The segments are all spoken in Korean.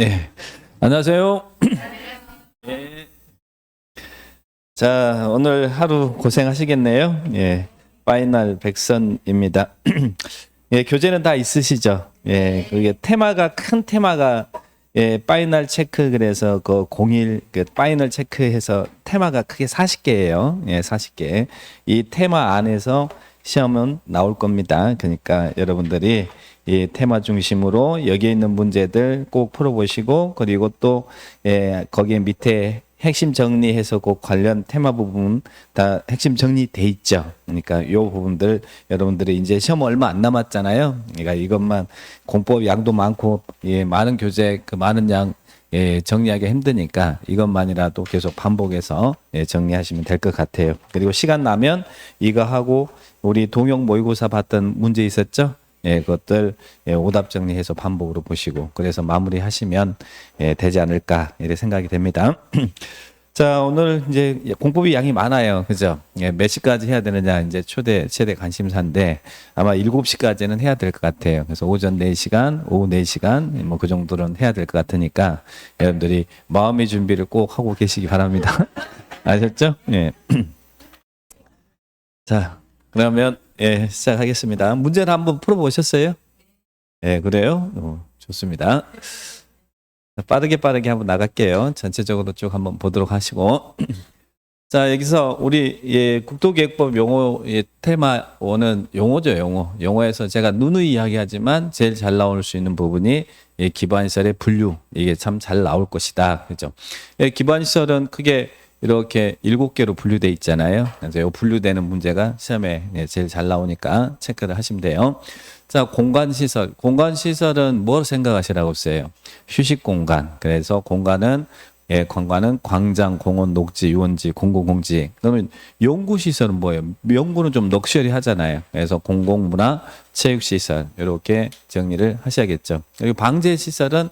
네, 안녕하세요. 예. 자, 오늘 하루 고생하시겠네요. 예, 파이널 백선입니다. 예, 교재는 다 있으시죠? 예, 그게 큰 테마가 파이널 체크 그래서 그 01 파이널 체크해서 테마가 크게 40개예요. 예, 40개. 이 테마 안에서 시험은 나올 겁니다. 그러니까 여러분들이 이 테마 중심으로 여기에 있는 문제들 꼭 풀어보시고 그리고 또 거기에 밑에 핵심 정리해서 꼭 관련 테마 부분 다 핵심 정리돼 있죠. 그러니까 이 부분들 여러분들이 이제 시험 얼마 안 남았잖아요. 그러니까 이것만 공법 양도 많고 많은 교재 그 많은 양 정리하기 힘드니까 이것만이라도 계속 반복해서 정리하시면 될 것 같아요. 그리고 시간 나면 이거 하고 우리 동영 모의고사 봤던 문제 있었죠? 그것들 오답 정리해서 반복으로 보시고 그래서 마무리하시면 되지 않을까 이렇게 생각이 됩니다. 자, 오늘 이제 공법이 양이 많아요. 그죠? 몇 시까지 해야 되느냐 이제 최대 관심사인데 아마 7시까지는 해야 될 것 같아요. 그래서 오전 4시간, 오후 4시간 뭐 그 정도는 해야 될 것 같으니까 여러분들이 마음의 준비를 꼭 하고 계시기 바랍니다. 아셨죠? 예. 자, 그러면 시작하겠습니다. 문제를 한번 풀어보셨어요? 그래요? 좋습니다. 빠르게 한번 나갈게요. 전체적으로 쭉 한번 보도록 하시고. 자, 여기서 우리 국토계획법 용어 테마 1은 용어죠, 용어. 용어에서 제가 누누이 이야기하지만 제일 잘 나올 수 있는 부분이 기반시설의 분류. 이게 참 잘 나올 것이다. 그죠? 기반시설은 크게 이렇게 7개로 분류돼 있잖아요. 그래서 이 분류되는 문제가 시험에 제일 잘 나오니까 체크를 하시면 돼요. 자, 공간시설. 공간시설은 뭘 생각하시라고 써요? 휴식 공간. 그래서 공간은 광장, 공원, 녹지, 유원지, 공공공지. 그러면 연구시설은 뭐예요? 연구는 좀 럭셔리 하잖아요. 그래서 공공문화, 체육시설 이렇게 정리를 하셔야겠죠. 그리고 방제시설은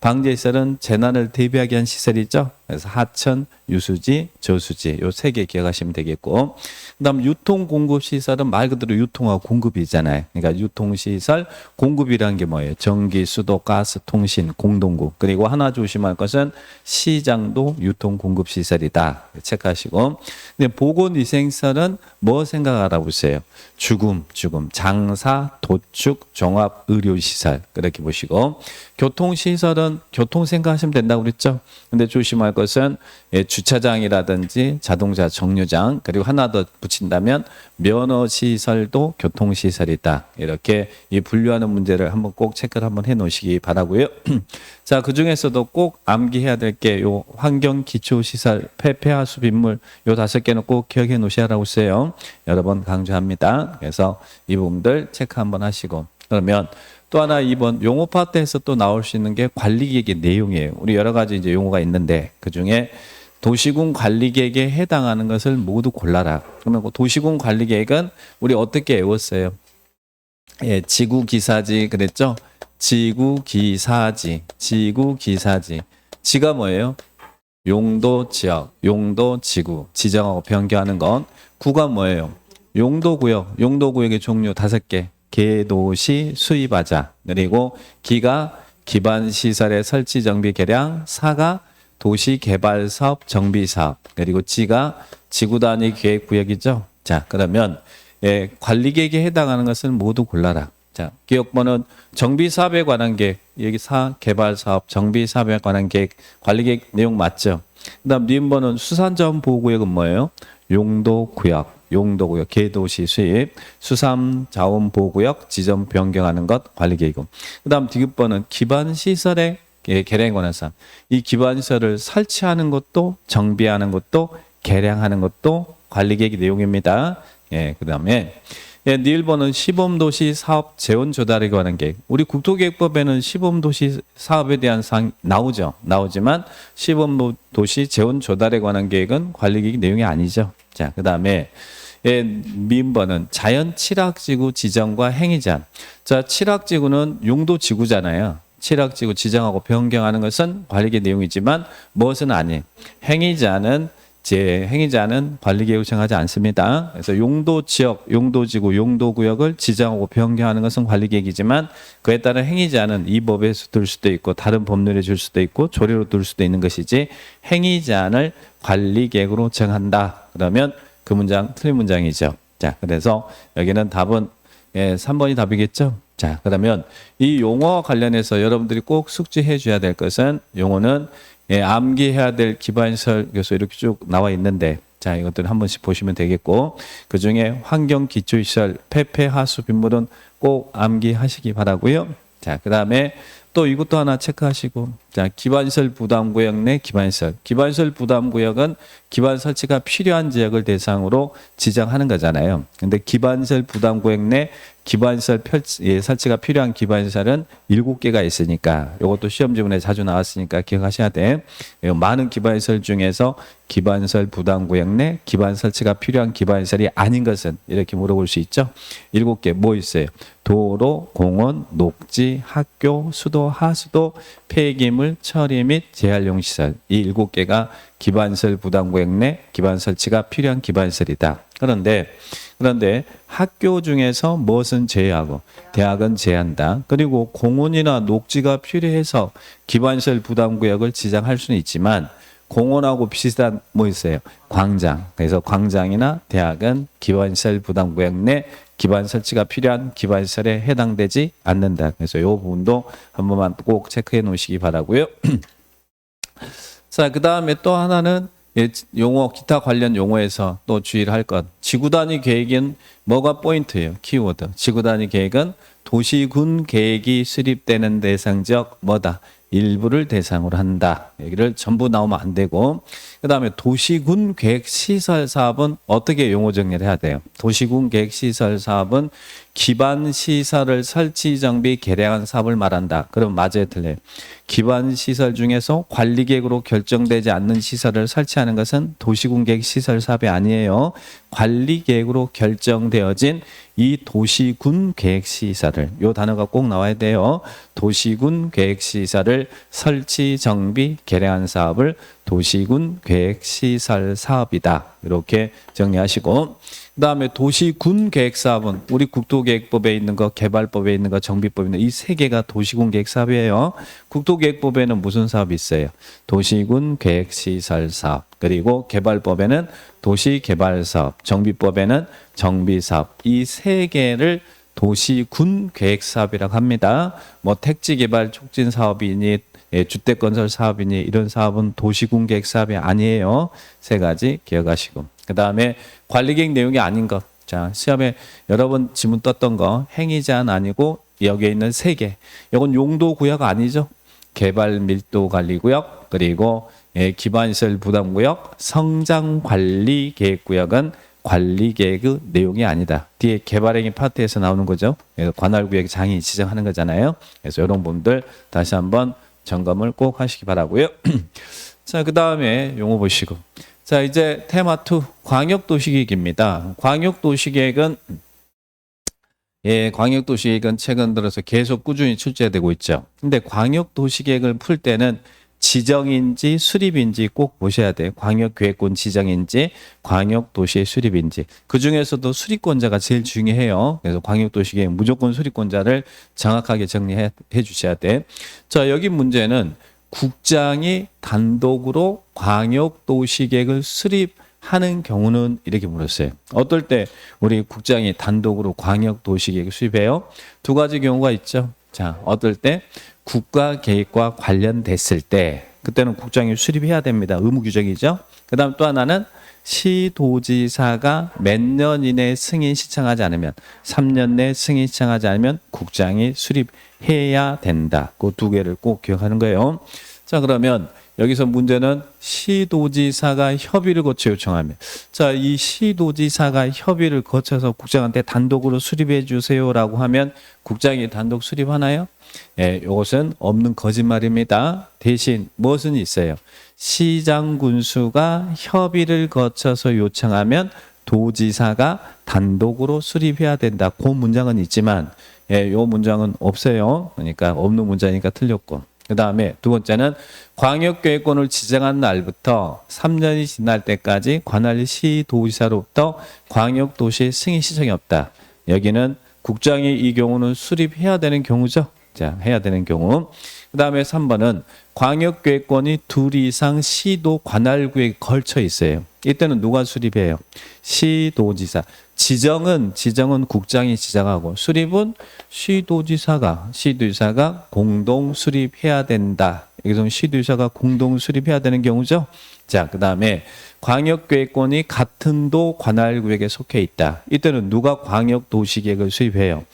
방제시설은 재난을 대비하기 위한 시설이죠. 그래서 하천, 유수지, 저수지 요 3개 기억하시면 되겠고 그다음 유통공급시설은 말 그대로 유통하고 공급이잖아요. 그러니까 유통시설, 공급이라는 게 뭐예요? 전기, 수도, 가스, 통신, 공동구. 그리고 하나 조심할 것은 시장도 유통공급시설이다. 체크하시고 근데 보건위생시설은 뭐 생각하라고 보세요? 죽음, 장사, 도축, 종합, 의료시설 그렇게 보시고 교통시설은 교통 생각하시면 된다고 그랬죠. 근데 조심할 것은 주차장이라든지 자동차 정류장 그리고 하나 더 붙인다면 면허시설도 교통시설이다. 이렇게 이 분류하는 문제를 한번 꼭 체크를 한번 해 놓으시기 바라고요. 자, 그 중에서도 꼭 암기해야 될 게 요 환경 기초시설, 폐하수 빗물 요 5개는 꼭 기억해 놓으시라고 써요. 여러 번 강조합니다. 그래서 이 부분들 체크 한번 하시고 그러면 또 하나 이번 용어 파트에서 또 나올 수 있는 게 관리계획의 내용이에요. 우리 여러 가지 이제 용어가 있는데 그 중에 도시군 관리계획에 해당하는 것을 모두 골라라. 그러면 도시군 관리계획은 우리 어떻게 외웠어요? 지구기사지 그랬죠? 지구기사지. 지가 뭐예요? 용도 지역, 용도 지구, 지정하고 변경하는 건. 구가 뭐예요? 용도구역, 용도구역의 종류 5개. 개도시 수입하자. 그리고 기가 기반시설의 설치 정비 개량. 사가 도시개발사업 정비사업. 그리고 지가 지구단위 계획구역이죠. 자, 그러면 관리계획에 해당하는 것을 모두 골라라. 자, 기억번은 정비사업에 관한 계획, 여기 개발사업, 정비사업에 관한 계획, 관리계획 내용 맞죠? 그 다음 니은번은 수산자원보호구역은 뭐예요? 용도구역, 개도시 수입, 수산자원보호구역, 지점 변경하는 것, 관리계획이고. 그 다음 디귿번은 기반시설의 개량에 관한 사항. 이 기반시설을 설치하는 것도, 정비하는 것도, 개량하는 것도 관리계획 내용입니다. 그 다음에 니을번은 시범도시 사업 재원 조달에 관한 계획. 우리 국토계획법에는 시범도시 사업에 대한 사항 나오죠. 나오지만 시범도시 재원 조달에 관한 계획은 관리계획 내용이 아니죠. 자, 그 다음에 미음번은 자연 칠학지구 지정과 행위제한. 자, 칠학지구는 용도지구잖아요. 칠학지구 지정하고 변경하는 것은 관리계획 내용이지만 무엇은 아니에요. 행위제한은 제 행위자는 관리계획을 정하지 않습니다. 그래서 용도지역, 용도지구, 용도구역을 지정하고 변경하는 것은 관리계획이지만 그에 따른 행위자는 이 법에서 둘 수도 있고 다른 법률에 줄 수도 있고 조례로 둘 수도 있는 것이지 행위자를 관리계획으로 정한다. 그러면 그 문장 틀린 문장이죠. 자, 그래서 여기는 답은 3번이 답이겠죠. 자, 그러면 이 용어와 관련해서 여러분들이 꼭 숙지해 줘야 될 것은 용어는 암기해야 될 기반시설 요소 이렇게 쭉 나와 있는데 자, 이것들 한 번씩 보시면 되겠고 그 중에 환경 기초시설, 폐폐 하수 빗물은 꼭 암기하시기 바라고요. 자, 그 다음에 또 이것도 하나 체크하시고 자, 기반시설 부담구역 내 기반시설. 기반시설 부담구역은 기반 설치가 필요한 지역을 대상으로 지정하는 거잖아요. 근데 기반시설 부담구역 내 기반시설 설치가 필요한 기반시설은 7개가 있으니까 이것도 시험 지문에 자주 나왔으니까 기억하셔야 돼. 많은 기반시설 중에서 기반시설 부담구역 내 기반 설치가 필요한 기반시설이 아닌 것은 이렇게 물어볼 수 있죠. 7개 뭐 있어요? 도로, 공원, 녹지, 학교, 수도, 하수도, 폐기물, 처리 및 재활용 시설. 이 7개가 기반시설 부담구역 내 기반 설치가 필요한 기반시설이다. 그런데 학교 중에서 무엇은 제외하고 대학은 제한다. 그리고 공원이나 녹지가 필요해서 기반시설 부담구역을 지정할 수는 있지만 공원하고 비슷한 뭐 있어요? 광장. 그래서 광장이나 대학은 기반시설 부담구역 내 기반 설치가 필요한 기반시설에 해당되지 않는다. 그래서 이 부분도 한 번만 꼭 체크해 놓으시기 바라고요. 자, 그 다음에 또 하나는 용어, 기타 관련 용어에서 또 주의를 할 것. 지구단위 계획은 뭐가 포인트예요? 키워드. 지구단위 계획은 도시군 계획이 수립되는 대상 지역 뭐다? 일부를 대상으로 한다. 여기를 전부 나오면 안 되고 그 다음에 도시군 계획시설 사업은 어떻게 용어 정리를 해야 돼요? 도시군 계획시설 사업은 기반시설을 설치, 정비, 개량한 사업을 말한다. 그럼 맞아요, 틀려요? 기반시설 중에서 관리계획으로 결정되지 않는 시설을 설치하는 것은 도시군 계획시설 사업이 아니에요. 관리계획으로 결정되어진 이 도시군 계획시설을 이 단어가 꼭 나와야 돼요. 도시군 계획시설을 설치, 정비, 개량한 사업을 도시군 계획시설 사업이다. 이렇게 정리하시고 그 다음에 도시군 계획사업은 우리 국토계획법에 있는 거, 개발법에 있는 거, 정비법에 있는 이 세 개가 도시군 계획사업이에요. 국토계획법에는 무슨 사업이 있어요? 도시군 계획시설 사업. 그리고 개발법에는 도시개발사업, 정비법에는 정비사업. 이 세 개를 도시군 계획사업이라고 합니다. 뭐 택지개발 촉진 사업이니 주택건설 사업이니 이런 사업은 도시군 계획사업이 아니에요. 세 가지 기억하시고 그 다음에 관리계획 내용이 아닌 것. 자, 시험에 여러 번 지문 떴던 거 행위자는 아니고 여기에 있는 세 개. 이건 용도구역 아니죠. 개발밀도관리구역 그리고 기반시설 부담구역, 성장관리계획구역은 관리계획의 내용이 아니다. 뒤에 개발행위 파트에서 나오는 거죠. 그래서 관할구역 장이 지정하는 거잖아요. 그래서 이런 부분들 다시 한번 점검을 꼭 하시기 바라고요. 자, 그 다음에 용어 보시고. 자, 이제 테마 2 광역도시계획입니다. 광역도시계획은 광역도시계획은 최근 들어서 계속 꾸준히 출제되고 있죠. 근데 광역도시계획을 풀 때는 지정인지 수립인지 꼭 보셔야 돼요. 광역계획권 지정인지 광역도시의 수립인지. 그중에서도 수립권자가 제일 중요해요. 그래서 광역도시계획 무조건 수립권자를 정확하게 정리해 주셔야 돼. 자, 여기 문제는 국장이 단독으로 광역도시계획을 수립하는 경우는 이렇게 물었어요. 어떨 때 우리 국장이 단독으로 광역도시계획을 수립해요? 두 가지 경우가 있죠. 자, 어떨 때 국가계획과 관련됐을 때 그때는 국장이 수립해야 됩니다. 의무 규정이죠. 그 다음 또 하나는 시도지사가 몇 년 이내에 승인 신청하지 않으면 3년 내 승인 신청하지 않으면 국장이 수립해야 된다. 그 두 개를 꼭 기억하는 거예요. 자, 그러면 여기서 문제는 시도지사가 협의를 거쳐 요청하면 자, 이 시도지사가 협의를 거쳐서 국장한테 단독으로 수립해 주세요라고 하면 국장이 단독 수립하나요? 이것은 없는 거짓말입니다. 대신 무엇은 있어요? 시장 군수가 협의를 거쳐서 요청하면 도지사가 단독으로 수립해야 된다. 그 문장은 있지만 이 문장은 없어요. 그러니까 없는 문장이니까 틀렸고. 그 다음에 두 번째는 광역계획권을 지정한 날부터 3년이 지날 때까지 관할시 도지사로부터 광역도시 승인 시정이 없다. 여기는 국장이 이 경우는 수립해야 되는 경우죠. 자, 해야 되는 경우. 그 다음에 3번은 광역계획권이 둘 이상 시도 관할구에 걸쳐 있어요. 이때는 누가 수립해요? 시도지사. 지정은 국장이 지정하고 수립은 시도지사가 공동 수립해야 된다. 여기서 시도지사가 공동 수립해야 되는 경우죠. 자, 그 다음에 광역계획권이 같은 도 관할구역에 속해 있다. 이때는 누가 광역도시계획을 수립해요?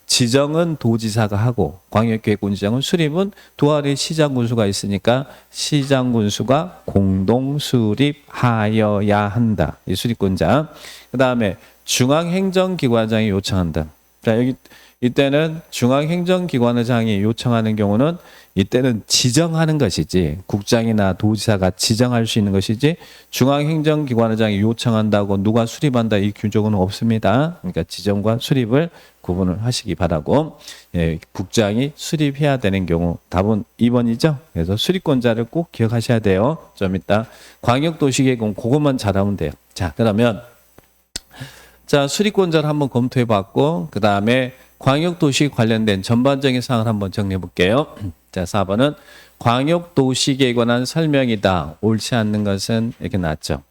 지정은 도지사가 하고 광역계획권 지정은 수립은 두 아래 시장군수가 있으니까 시장군수가 공동 수립하여야 한다. 이 수립권자. 그 다음에 중앙행정기관장이 요청한다. 자, 여기 이때는 중앙행정기관장이 요청하는 경우는 이때는 지정하는 것이지 국장이나 도지사가 지정할 수 있는 것이지 중앙행정기관장이 요청한다고 누가 수립한다 이 규정은 없습니다. 그러니까 지정과 수립을 구분을 하시기 바라고 예, 국장이 수립해야 되는 경우 답은 2번이죠. 그래서 수립권자를 꼭 기억하셔야 돼요. 좀 이따 광역도시계획은 그것만 잘하면 돼요. 자, 그러면 자 수립권자를 한번 검토해 봤고 그 다음에 광역도시 관련된 전반적인 사항을 한번 정리해 볼게요. 자, 4번은 광역도시계획에 관한 설명이다. 옳지 않는 것은 이렇게 나왔죠.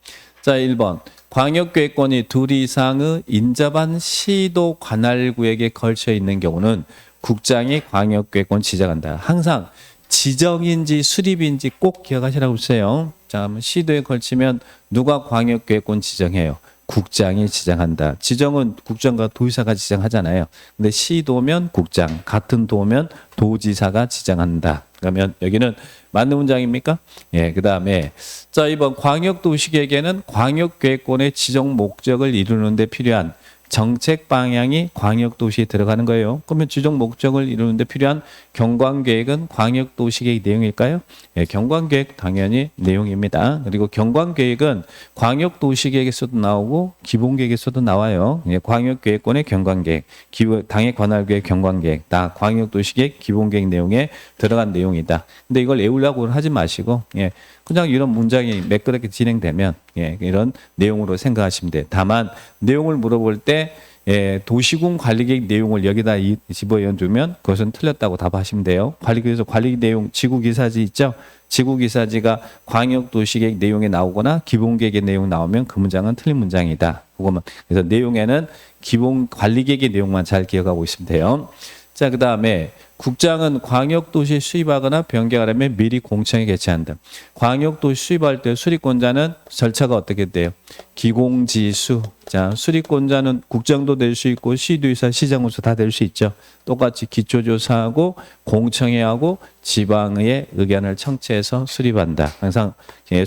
자, 1번 광역계획권이 둘 이상의 인접한 시도 관할구역에 걸쳐 있는 경우는 국장이 광역계획권 지정한다. 항상 지정인지 수립인지 꼭 기억하시라고 했어요. 자, 시도에 걸치면 누가 광역계획권 지정해요? 국장이 지정한다. 지정은 국장과 도지사가 지정하잖아요. 근데 시도면 국장, 같은 도면 도지사가 지정한다. 그러면 여기는 맞는 문장입니까? 예, 그 다음에 자, 이번 광역도시계획에는 광역계획권의 지정 목적을 이루는 데 필요한 정책 방향이 광역도시에 들어가는 거예요. 그러면 지정 목적을 이루는 데 필요한 경관계획은 광역도시계획 내용일까요? 예, 경관계획 당연히 내용입니다. 그리고 경관계획은 광역도시계획에서도 나오고 기본계획에서도 나와요. 예, 광역계획권의 경관계획, 당의 관할계획 경관계획 다 광역도시계획 기본계획 내용에 들어간 내용이다. 근데 이걸 외우려고 하지 마시고 예, 그냥 이런 문장이 매끄럽게 진행되면 예, 이런 내용으로 생각하시면 돼요. 다만 내용을 물어볼 때 예, 도시군 관리계획 내용을 여기다 집어넣으면 그것은 틀렸다고 답하시면 돼요. 관리계획에서 관리 내용 지구기사지 있죠? 지구기사지가 광역도시계획 내용에 나오거나 기본계획의 내용 나오면 그 문장은 틀린 문장이다. 그거만. 그래서 내용에는 기본 관리계획의 내용만 잘 기억하고 있으면 돼요. 자, 그 다음에 국장은 광역도시 수립하거나 변경하려면 미리 공청회 개최한다. 광역도시 수립할 때 수립권자는 절차가 어떻게 돼요? 기공지수. 자, 수립권자는 국장도 될 수 있고 시도지사, 시장군수 다 될 수 있죠. 똑같이 기초조사하고 공청회하고 지방의 의견을 청취해서 수립한다. 항상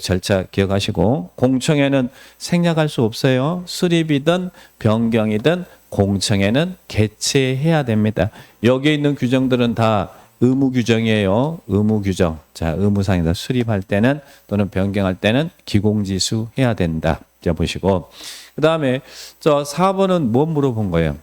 절차 기억하시고 공청회는 생략할 수 없어요. 수립이든 변경이든 공청회는 개최해야 됩니다. 여기에 있는 규정들은 다 의무 규정이에요. 의무 규정. 자, 의무상이다. 수립할 때는 또는 변경할 때는 기공지수 해야 된다. 자, 보시고. 그 다음에 저 4번은 뭐 물어본 거예요?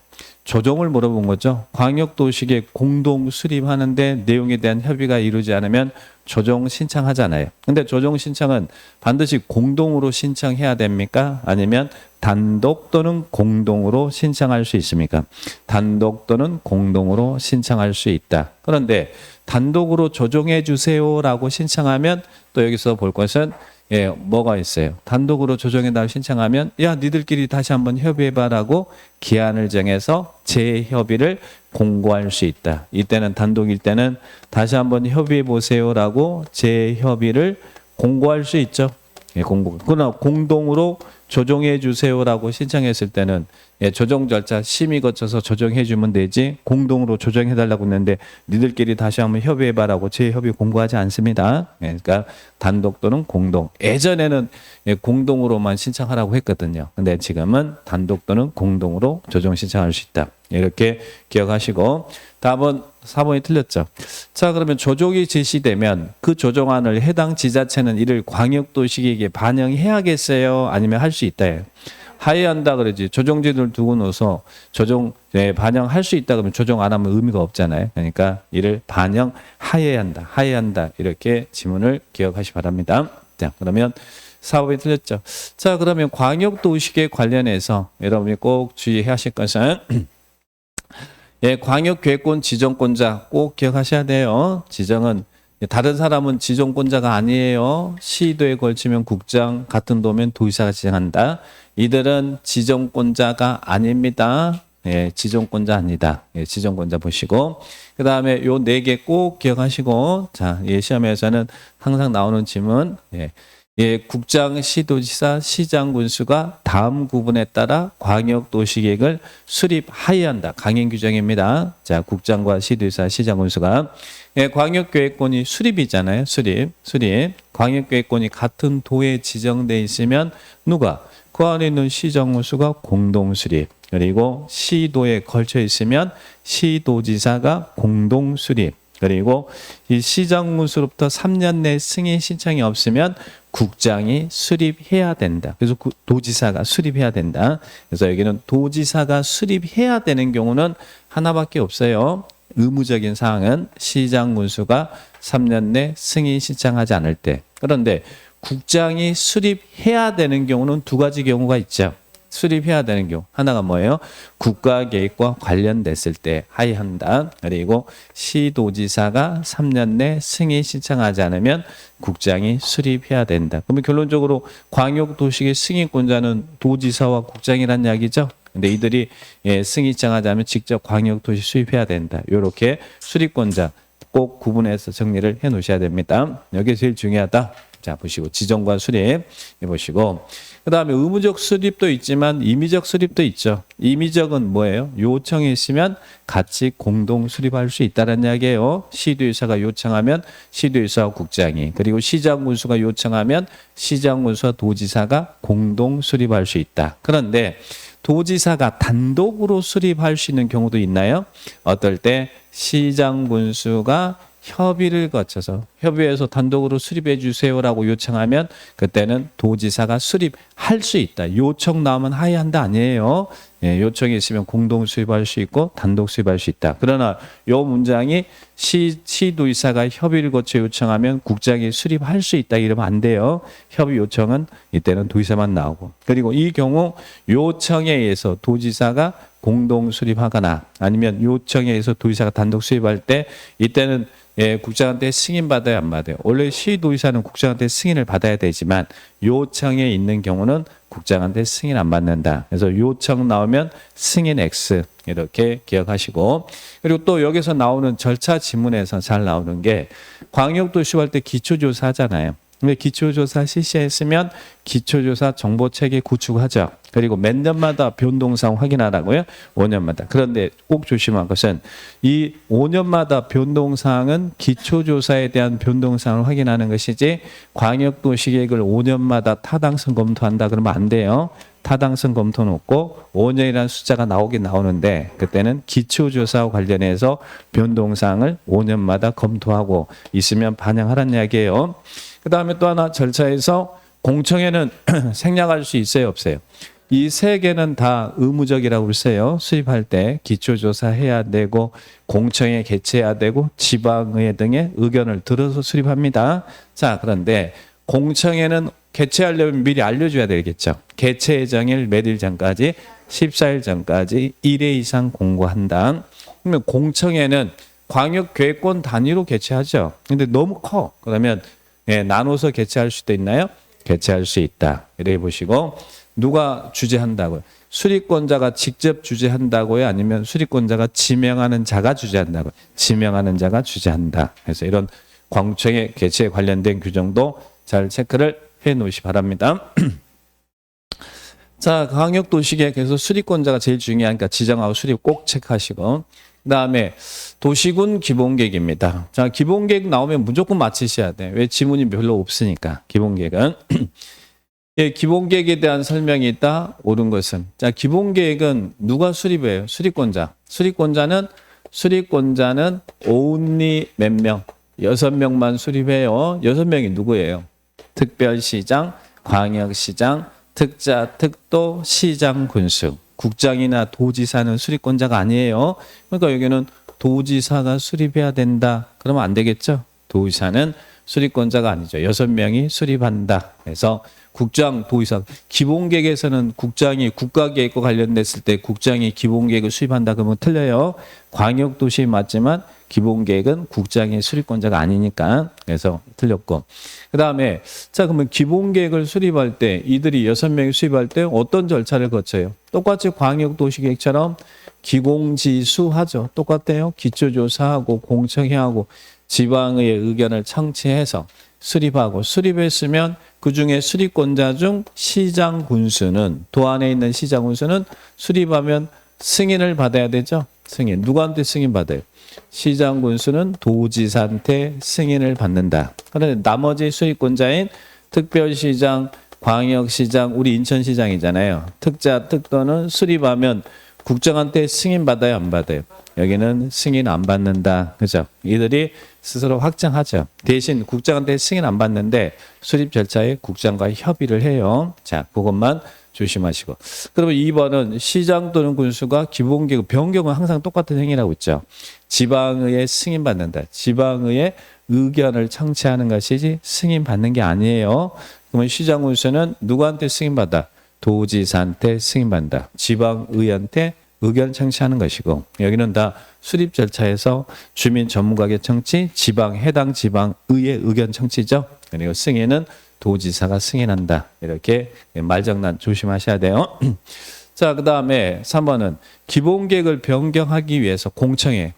조정을 물어본 거죠. 광역도시계획 공동 수립하는데 내용에 대한 협의가 이루지 않으면 조정 신청하잖아요. 근데 조정 신청은 반드시 공동으로 신청해야 됩니까? 아니면 단독 또는 공동으로 신청할 수 있습니까? 단독 또는 공동으로 신청할 수 있다. 그런데 단독으로 조정해 주세요라고 신청하면 또 여기서 볼 것은 예, 뭐가 있어요? 단독으로 조정해달라고 신청하면 야, 니들끼리 다시 한번 협의해봐라고 기한을 정해서 재협의를 공고할 수 있다. 이때는 단독일 때는 다시 한번 협의해보세요라고 재협의를 공고할 수 있죠. 예, 공고. 그러나 공동으로 조정해 주세요라고 신청했을 때는 예, 조정 절차 심의 거쳐서 조정해 주면 되지 공동으로 조정해 달라고 했는데 니들끼리 다시 한번 협의해봐라고 재협의 공고하지 않습니다. 예, 그러니까 단독 또는 공동. 예전에는 예, 공동으로만 신청하라고 했거든요. 근데 지금은 단독 또는 공동으로 조정 신청할 수 있다. 이렇게 기억하시고 답은 4번이 틀렸죠. 자, 그러면 조정이 제시되면 그 조정안을 해당 지자체는 이를 광역도시계획에 반영해야겠어요? 아니면 할 수 있다예요? 하회한다 그러지. 조정지를 두고 넣어서 반영할 수 있다 그러면 조정 안 하면 의미가 없잖아요. 그러니까 이를 반영하여야 한다. 이렇게 지문을 기억하시 바랍니다. 자, 그러면 4번이 틀렸죠. 자, 그러면 광역도시계 관련해서 여러분이 꼭 주의해야 하실 것은 광역계획권 지정권자 꼭 기억하셔야 돼요. 지정은 다른 사람은 지정권자가 아니에요. 시도에 걸치면 국장, 같은 도면 도지사가 지정한다. 이들은 지정권자가 아닙니다. 지정권자 아니다. 지정권자 보시고 그 다음에 요 4개 꼭 기억하시고 자, 시험에서는 항상 나오는 질문 국장, 시도지사, 시장, 군수가 다음 구분에 따라 광역도시계획을 수립하여야 한다. 강행 규정입니다. 자, 국장과 시도지사, 시장, 군수가 광역계획권이 수립이잖아요. 수립. 광역계획권이 같은 도에 지정돼 있으면 누가? 그 안에 있는 시장, 군수가 공동수립. 그리고 시도에 걸쳐 있으면 시도지사가 공동수립. 그리고 이 시장군수로부터 3년 내 승인 신청이 없으면 국장이 수립해야 된다. 그래서 도지사가 수립해야 된다. 그래서 여기는 도지사가 수립해야 되는 경우는 하나밖에 없어요. 의무적인 사항은 시장군수가 3년 내 승인 신청하지 않을 때. 그런데 국장이 수립해야 되는 경우는 2가지 경우가 있죠. 수립해야 되는 경우 하나가 뭐예요? 국가계획과 관련됐을 때 하여한다. 그리고 시도지사가 3년 내 승인 신청하지 않으면 국장이 수립해야 된다. 그러면 결론적으로 광역도시계 승인권자는 도지사와 국장이란 이야기죠. 근데 이들이 승인 신청하지 않으면 직접 광역도시 수립해야 된다. 이렇게 수립권자 꼭 구분해서 정리를 해 놓으셔야 됩니다. 여기 제일 중요하다. 자, 보시고 지정과 수립 해보시고 그 다음에 의무적 수립도 있지만 임의적 수립도 있죠. 임의적은 뭐예요? 요청이 있으면 같이 공동 수립할 수 있다는 이야기예요. 시도지사가 요청하면 시도지사와 국장이 그리고 시장군수가 요청하면 시장군수와 도지사가 공동 수립할 수 있다. 그런데 도지사가 단독으로 수립할 수 있는 경우도 있나요? 어떨 때 시장군수가 협의를 거쳐서 협의해서 단독으로 수립해 주세요라고 요청하면 그때는 도지사가 수립할 수 있다. 요청 나오면 하여한다 아니에요. 요청이 있으면 공동 수립할 수 있고 단독 수립할 수 있다. 그러나 요 문장이 시도지사가 협의를 거쳐 요청하면 국장이 수립할 수 있다 이러면 안 돼요. 협의 요청은 이때는 도지사만 나오고 그리고 이 경우 요청에 의해서 도지사가 공동 수립하거나 아니면 요청에 의해서 도지사가 단독 수립할 때 이때는 국장한테 승인 받아야 안 받아요. 원래 시도지사는 국장한테 승인을 받아야 되지만 요청에 있는 경우는 국장한테 승인 안 받는다. 그래서 요청 나오면 승인 X 이렇게 기억하시고 그리고 또 여기서 나오는 절차 지문에서 잘 나오는 게 광역도시 할 때 기초조사 하잖아요. 근데 기초조사 실시했으면 기초조사 정보체계 구축하죠. 그리고 몇 년마다 변동사항 확인하라고요? 5년마다. 그런데 꼭 조심할 것은 이 5년마다 변동사항은 기초조사에 대한 변동사항을 확인하는 것이지 광역도시계획을 5년마다 타당성 검토한다 그러면 안 돼요. 타당성 검토는 없고 5년이라는 숫자가 나오긴 나오는데 그때는 기초조사와 관련해서 변동사항을 5년마다 검토하고 있으면 반영하라는 이야기예요. 그 다음에 또 하나 절차에서 공청회는 생략할 수 있어요 없어요? 이 3개는 다 의무적이라고 글쎄요. 수립할 때 기초조사 해야 되고 공청회 개최해야 되고 지방의회 등의 의견을 들어서 수립합니다. 자, 그런데 공청회는 개최하려면 미리 알려줘야 되겠죠. 개최 예정일 몇 일 전까지 14일 전까지 1회 이상 공고한다. 그러면 공청회는 광역계획권 단위로 개최하죠. 근데 너무 커. 그러면 나눠서 개최할 수도 있나요? 개최할 수 있다. 이렇게 보시고 누가 주재한다고요? 수립권자가 직접 주재한다고요? 아니면 수립권자가 지명하는 자가 주재한다고요? 지명하는 자가 주재한다. 그래서 이런 공청회 개최에 관련된 규정도 잘 체크를 해 놓으시 바랍니다. 자, 광역도시계획에서 수립권자가 제일 중요하니까 지정하고 수립 꼭 체크하시고 그 다음에 도시군 기본계획입니다. 자, 기본계획 나오면 무조건 맞히셔야 돼. 왜? 지문이 별로 없으니까. 기본계획은. 기본계획에 대한 설명이 있다. 옳은 것은. 자, 기본계획은 누가 수립해요? 수립권자. 수립권자는 only 몇 명? 6명만 수립해요. 6명이 누구예요? 특별시장, 광역시장, 특자, 특도, 시장, 군수. 국장이나 도지사는 수립권자가 아니에요. 그러니까 여기는 도지사가 수립해야 된다. 그러면 안 되겠죠? 도지사는 수립권자가 아니죠. 6명이 수립한다. 그래서 국장, 도지사. 기본계획에서는 국장이 국가계획과 관련됐을 때 국장이 기본계획을 수립한다. 그러면 틀려요. 광역도시 맞지만 기본계획은 국장의 수립권자가 아니니까. 그래서 틀렸고. 그 다음에 자 그러면 기본계획을 수립할 때 이들이 6명이 수립할 때 어떤 절차를 거쳐요? 똑같이 광역도시계획처럼 기공지수하죠. 똑같아요. 기초조사하고 공청회하고 지방의 의견을 청취해서 수립하고 수립했으면 그중에 수립권자 중 시장 군수는 도 안에 있는 시장 군수는 수립하면 승인을 받아야 되죠. 승인. 누구한테 승인 받아요? 시장 군수는 도지사한테 승인을 받는다. 그런데 나머지 수립권자인 특별시장, 광역시장, 우리 인천시장이잖아요. 특자, 특도는 수립하면 국정한테 승인 받아요, 안 받아요? 여기는 승인 안 받는다. 그죠? 이들이 스스로 확정하죠. 대신 국장한테 승인 안 받는데 수립 절차에 국장과 협의를 해요. 자, 그것만 조심하시고. 그러면 2번은 시장 또는 군수가 기본계획 변경은 항상 똑같은 행위라고 있죠. 지방의회 승인 받는다. 지방의회 의견을 청취하는 것이지 승인 받는 게 아니에요. 그러면 시장 군수는 누구한테 승인 받아? 도지사한테 승인받는다. 지방의회한테 의견 청취하는 것이고 여기는 다 수립 절차에서 주민 전문가의 청취, 해당 지방의회 의견 청취죠. 그리고 승인은 도지사가 승인한다. 이렇게 말장난 조심하셔야 돼요. 자, 그 다음에 3번은 기본계획을 변경하기 위해서 공청회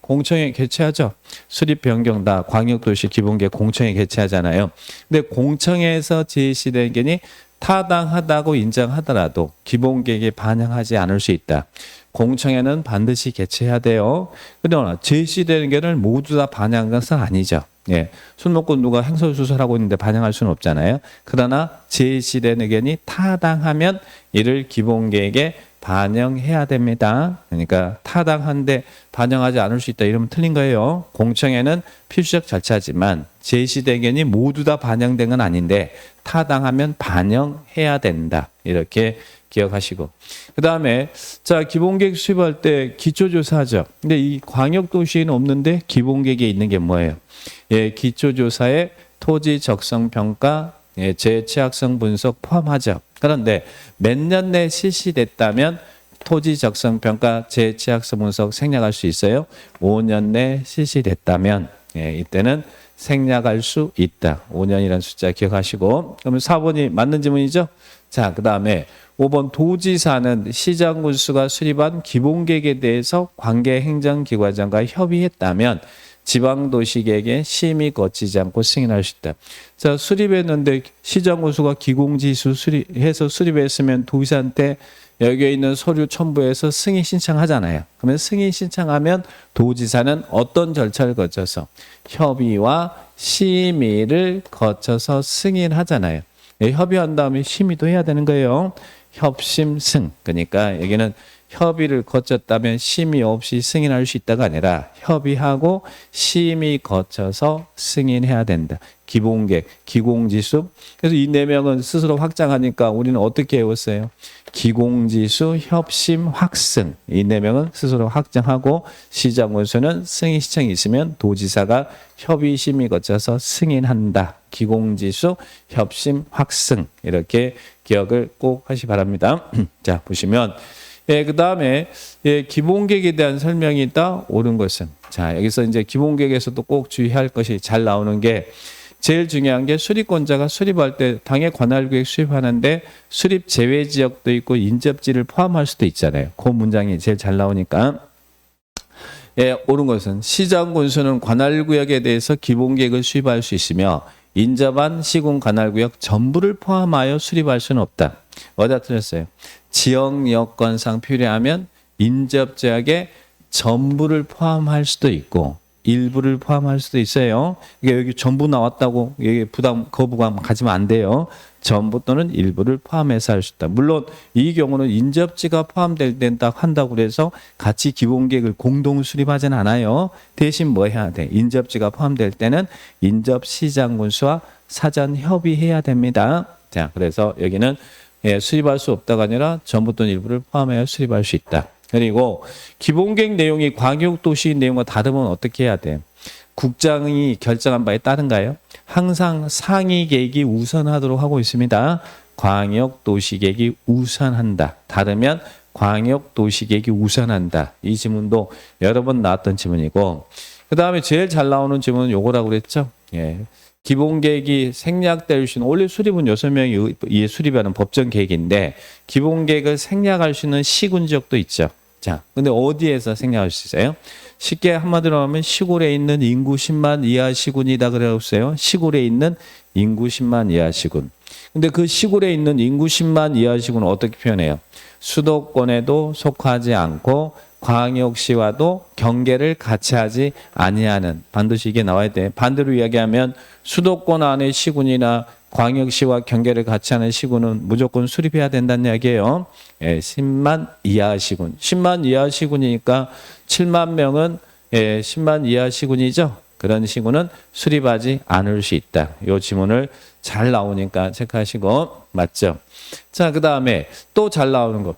개최하죠. 수립 변경 다 광역도시 기본계획 공청회 개최하잖아요. 근데 공청회에서 제시된 의견이 타당하다고 인정하더라도 기본계획에 반영하지 않을 수 있다. 공청회는 반드시 개최해야 돼요. 그러나 제시되는 의견을 모두 다 반영한 것은 아니죠. 예. 술 먹고 누가 행설수설하고 있는데 반영할 수는 없잖아요. 그러나 제시된 의견이 타당하면 이를 기본계획에 반영해야 됩니다. 그러니까 타당한데 반영하지 않을 수 있다 이러면 틀린 거예요. 공청회는 필수적 절차지만 제시된 의견이 모두 다 반영된 건 아닌데 타당하면 반영해야 된다. 이렇게 기억하시고. 그 다음에 자 기본계획 수립할 때 기초조사하죠. 근데 이 광역도시에는 없는데 기본계획에 있는 게 뭐예요? 예, 기초조사에 토지 적성평가, 예, 재취약성 분석 포함하죠. 그런데 몇 년 내에 실시됐다면 토지 적성평가, 재취약성 분석 생략할 수 있어요. 5년 내에 실시됐다면 예, 이때는 생략할 수 있다. 5년이라는 숫자 기억하시고. 그러면 4번이 맞는 질문이죠. 자, 그 다음에 5번 도지사는 시장 군수가 수립한 기본계획에 대해서 관계 행정기관장과 협의했다면 지방도시계획에 심의 거치지 않고 승인할 수 있다. 자, 수립했는데 시장 군수가 기공지수 수립해서 수립했으면 도지사한테 여기에 있는 서류 첨부해서 승인 신청하잖아요. 그러면 승인 신청하면 도지사는 어떤 절차를 거쳐서 협의와 심의를 거쳐서 승인하잖아요. 예, 협의한 다음에 심의도 해야 되는 거예요. 협심승. 그러니까 여기는 협의를 거쳤다면 심의 없이 승인할 수 있다가 아니라 협의하고 심의 거쳐서 승인해야 된다. 기본계획, 기공지수. 그래서 이 4명은 스스로 확장하니까 우리는 어떻게 해왔어요? 기공지수, 협심, 확승. 이 4명은 스스로 확정하고 시장 군수는 승인 신청이 있으면 도지사가 협의 심의 거쳐서 승인한다. 기공지수, 협심, 확승. 이렇게 기억을 꼭 하시 바랍니다. 자, 보시면 예, 그 다음에 예, 기본계획에 대한 설명이 있다. 옳은 것은. 자, 여기서 이제 기본계획에서도 꼭 주의할 것이 잘 나오는 게 제일 중요한 게 수립권자가 수립할 때 당의 관할구역 수립하는데 수립 제외 지역도 있고 인접지를 포함할 수도 있잖아요. 그 문장이 제일 잘 나오니까. 예, 옳은 것은 시장 군수는 관할구역에 대해서 기본계획을 수립할 수 있으며 인접한 시군 관할구역 전부를 포함하여 수립할 수는 없다. 어디다 틀렸어요? 지역 여건상 필요하면 인접지역에 전부를 포함할 수도 있고 일부를 포함할 수도 있어요. 이게 여기 전부 나왔다고 여기 거부감 가지면 안 돼요. 전부 또는 일부를 포함해서 할 수 있다. 물론 이 경우는 인접지가 포함될 땐 딱 한다고 그래서 같이 기본계획을 공동 수립하진 않아요. 대신 뭐 해야 돼? 인접지가 포함될 때는 인접시장군수와 사전 협의해야 됩니다. 자, 그래서 여기는 수립할 수 없다가 아니라 전부 또는 일부를 포함하여 수립할 수 있다. 그리고 기본계획 내용이 광역도시 내용과 다르면 어떻게 해야 돼? 국장이 결정한 바에 따른가요? 항상 상위 계획이 우선하도록 하고 있습니다. 광역도시계획이 우선한다. 다르면 광역도시계획이 우선한다. 이 지문도 여러 번 나왔던 지문이고, 그 다음에 제일 잘 나오는 지문은 요거라고 그랬죠. 기본계획이 생략될 수 있는, 원래 수립은 6명이 수립하는 법정계획인데 기본계획을 생략할 수 있는 시군지역도 있죠. 자, 근데 어디에서 생략할 수 있어요? 쉽게 한마디로 하면 시골에 있는 인구 10만 이하 시군이다 그랬어요. 시골에 있는 인구 10만 이하 시군. 근데 그 시골에 있는 인구 10만 이하 시군은 어떻게 표현해요? 수도권에도 속하지 않고 광역시와도 경계를 같이 하지 아니하는, 반드시 이게 나와야 돼. 반대로 이야기하면 수도권 안의 시군이나 광역시와 경계를 같이 하는 시군은 무조건 수립해야 된다는 이야기예요. 10만 이하 시군. 10만 이하 시군이니까 7만 명은 10만 이하 시군이죠. 그런 시군은 수립하지 않을 수 있다. 이 지문을 잘 나오니까 체크하시고, 맞죠? 자, 그 다음에 또 잘 나오는 거.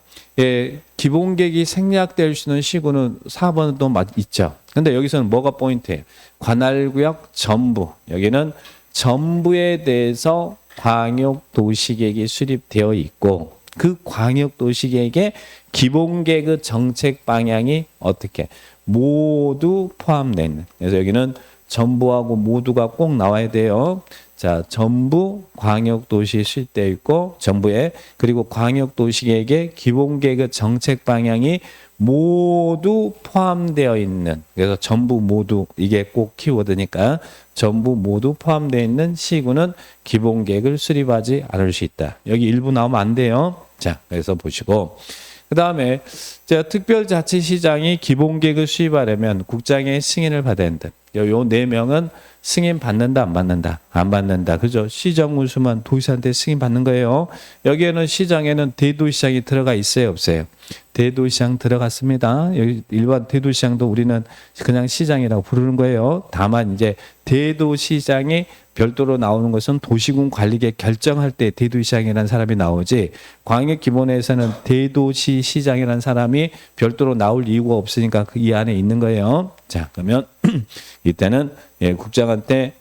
기본계획이 생략될 수 있는 시군은 4번은 또 있죠. 근데 여기서는 뭐가 포인트예요? 관할구역 전부. 여기는 전부에 대해서 광역도시계획이 수립되어 있고, 그 광역도시계획의 기본계획 정책 방향이 어떻게 모두 포함되어 있는. 그래서 여기는 전부하고 모두가 꼭 나와야 돼요. 자, 전부 광역도시 수립되어 있고, 전부에, 그리고 광역도시계획의 기본계획 정책 방향이 모두 포함되어 있는, 그래서 전부 모두, 이게 꼭 키워드니까 전부 모두 포함되어 있는 시군은 기본계획을 수립하지 않을 수 있다. 여기 일부 나오면 안 돼요. 자, 그래서 보시고, 그 다음에 제가 특별자치시장이 기본계획을 수립하려면 국장의 승인을 받아야 된다. 요 4명은 승인 받는다, 안 받는다? 안 받는다. 그죠? 시정 군수만 도시한테 승인 받는 거예요. 여기에는 시장에는 대도시장이 들어가 있어요, 없어요? 대도시장 들어갔습니다. 여기 일반 대도시장도 우리는 그냥 시장이라고 부르는 거예요. 다만 이제 대도시장이 별도로 나오는 것은 도시군 관리계 결정할 때 대도시장이라는 사람이 나오지, 광역기본에서는 대도시시장이라는 사람이 별도로 나올 이유가 없으니까 그 이 안에 있는 거예요. 자, 그러면 이때는 국장한테,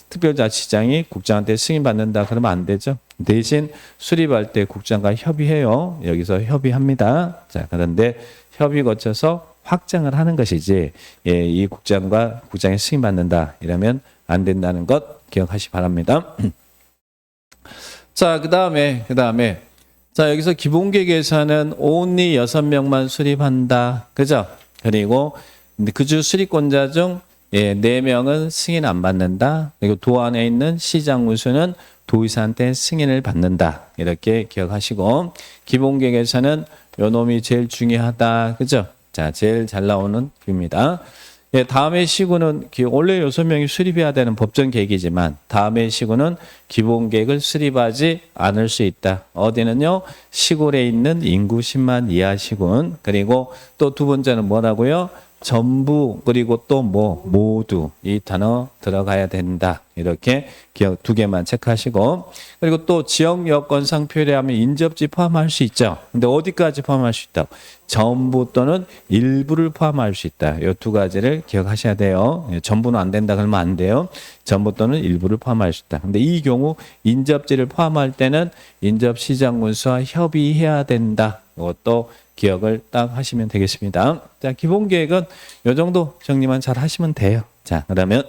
특별자치장이 국장한테 승인받는다 그러면 안 되죠. 대신 수립할 때 국장과 협의해요. 여기서 협의합니다. 자, 그런데 협의 거쳐서 확정을 하는 것이지, 이 국장과 국장이 승인받는다 이러면 안 된다는 것 기억하시 바랍니다. 자, 그 다음에 자, 여기서 기본계획에서는 only 6명만 수립한다. 그죠? 그리고 그주 수립권자 중 4명은 승인 안 받는다. 그리고 도 안에 있는 시장 군수는 도의사한테 승인을 받는다. 이렇게 기억하시고, 기본계획에서는 요 놈이 제일 중요하다. 그죠? 자, 제일 잘 나오는 뷰입니다. 다음의 시군은 원래 6명이 수립해야 되는 법정계획이지만 다음의 시군은 기본계획을 수립하지 않을 수 있다. 어디는요? 시골에 있는 인구 10만 이하 시군. 그리고 또 두 번째는 뭐라고요? 전부, 그리고 또 모두, 이 단어 들어가야 된다. 이렇게 기억 2개만 체크하시고, 그리고 또 지역 여건상 표현하면 인접지 포함할 수 있죠. 근데 어디까지 포함할 수 있다고? 전부 또는 일부를 포함할 수 있다. 이 2가지를 기억하셔야 돼요. 전부는 안 된다 그러면 안 돼요. 전부 또는 일부를 포함할 수 있다. 근데 이 경우 인접지를 포함할 때는 인접시장군수와 협의해야 된다. 이것도 기억을 딱 하시면 되겠습니다. 자, 기본계획은 이 정도 정리만 잘 하시면 돼요. 자, 그러면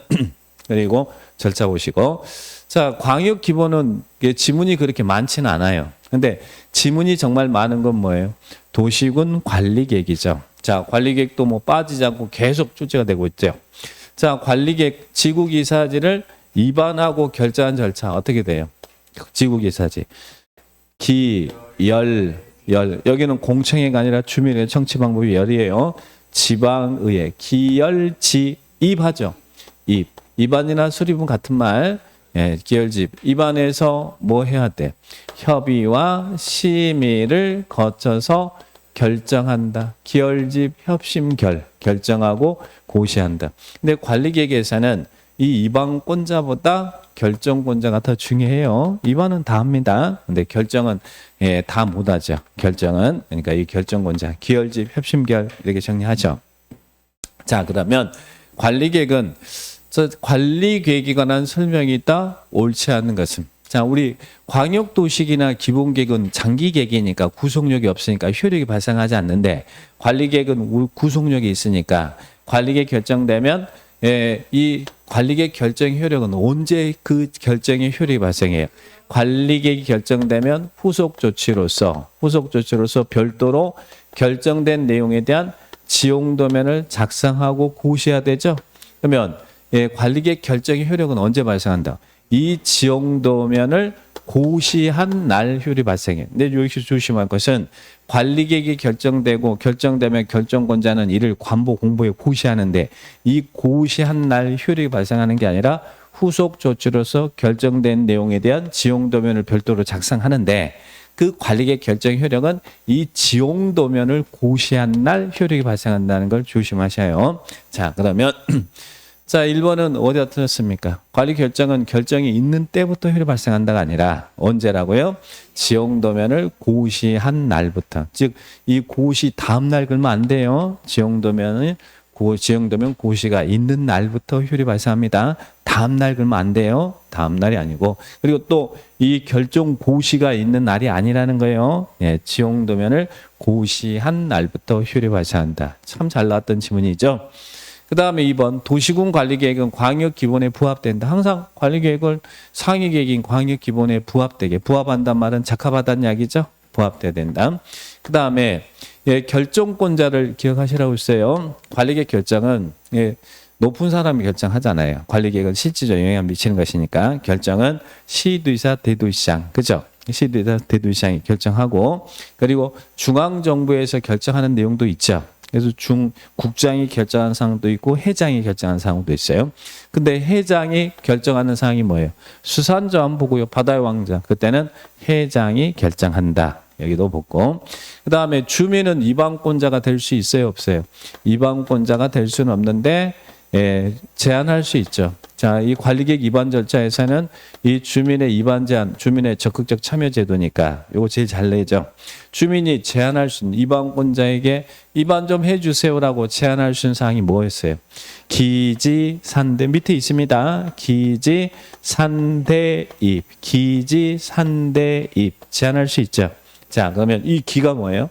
그리고 절차 보시고, 자, 광역 기본은 지문이 그렇게 많지는 않아요. 근데 지문이 정말 많은 건 뭐예요? 도시군 관리계획이죠. 자, 관리계획도 뭐 빠지지 않고 계속 출제가 되고 있죠. 자, 관리계획 지구기사지를 입안하고 결정한 절차 어떻게 돼요? 지구기사지 여기는 공청회가 아니라 주민의 청취 방법이 열이에요. 지방의회, 기열지, 입하죠. 입안이나 수립은 같은 말. 기열집. 입안에서 뭐 해야 돼? 협의와 심의를 거쳐서 결정한다. 기열집, 협심결, 결정하고 고시한다. 근데 관리계획에서는 이 이방권자보다 결정권자가 더 중요해요. 이반은 다 합니다. 근데 결정은 다 못하죠. 결정은 그러니까 이 결정권자, 기혈집, 협심결 이렇게 정리하죠. 자, 그러면 관리계획은 관리계획에 관한 설명이 있다. 옳지 않은 것은 자, 우리 광역도시기나 기본계획은 장기계획이니까 구속력이 없으니까 효력이 발생하지 않는데 관리계획은 구속력이 있으니까 관리계획 결정되면 이 관리계획 결정 효력은 언제 그 결정의 효력이 발생해요? 관리계획이 결정되면 후속 조치로서 별도로 결정된 내용에 대한 지용도면을 작성하고 고시해야 되죠. 그러면 관리계획 결정의 효력은 언제 발생한다? 이 지용도면을 고시한 날 효력이 발생해요. 근데 여기서 조심할 것은 관리계획이 결정되면 결정권자는 이를 관보 공보에 고시하는데 이 고시한 날 효력이 발생하는 게 아니라 후속 조치로서 결정된 내용에 대한 지용도면을 별도로 작성하는데 그 관리계획 결정 효력은 이 지용도면을 고시한 날 효력이 발생한다는 걸 조심하셔요. 자, 그러면 자, 1번은 어디다 틀렸습니까? 관리 결정은 결정이 있는 때부터 효력이 발생한다가 아니라 언제라고요? 지용도면을 고시한 날부터. 즉, 이 고시 다음 날 그러면 안 돼요. 지용도면 고시가 있는 날부터 효력이 발생합니다. 다음 날 그러면 안 돼요. 다음 날이 아니고. 그리고 또 이 결정 고시가 있는 날이 아니라는 거예요. 지용도면을 고시한 날부터 효력이 발생한다. 참 잘 나왔던 지문이죠. 그 다음에 2번 도시군 관리계획은 광역기본에 부합된다. 항상 관리계획을 상위계획인 광역기본에 부합한단 말은 적합하다는 이야기죠. 부합돼야 된다. 그 다음에 결정권자를 기억하시라고 했어요. 관리계획 결정은 높은 사람이 결정하잖아요. 관리계획은 실질적 영향을 미치는 것이니까 결정은 시도의사, 대도시장, 그죠? 시도의사, 대도시장이 결정하고 그리고 중앙정부에서 결정하는 내용도 있죠. 그래서 국장이 결정하는 사항도 있고 회장이 결정하는 사항도 있어요. 근데 회장이 결정하는 사항이 뭐예요? 수산자 안 보고요. 바다의 왕자. 그때는 회장이 결정한다. 여기도 보고. 그 다음에 주민은 이방권자가 될 수 있어요? 없어요? 이방권자가 될 수는 없는데 제한할 수 있죠. 자, 이 관리계획 입안 절차에서는 이 주민의 입안 제한, 주민의 적극적 참여 제도니까 요거 제일 잘 내죠. 주민이 제한할 수 있는 이방권자에게 입안 좀 해주세요라고 제한할 수 있는 사항이 뭐였어요? 기지, 산대 밑에 있습니다. 기지, 산대입, 기지, 산대입 제한할 수 있죠. 자, 그러면 이 기가 뭐예요?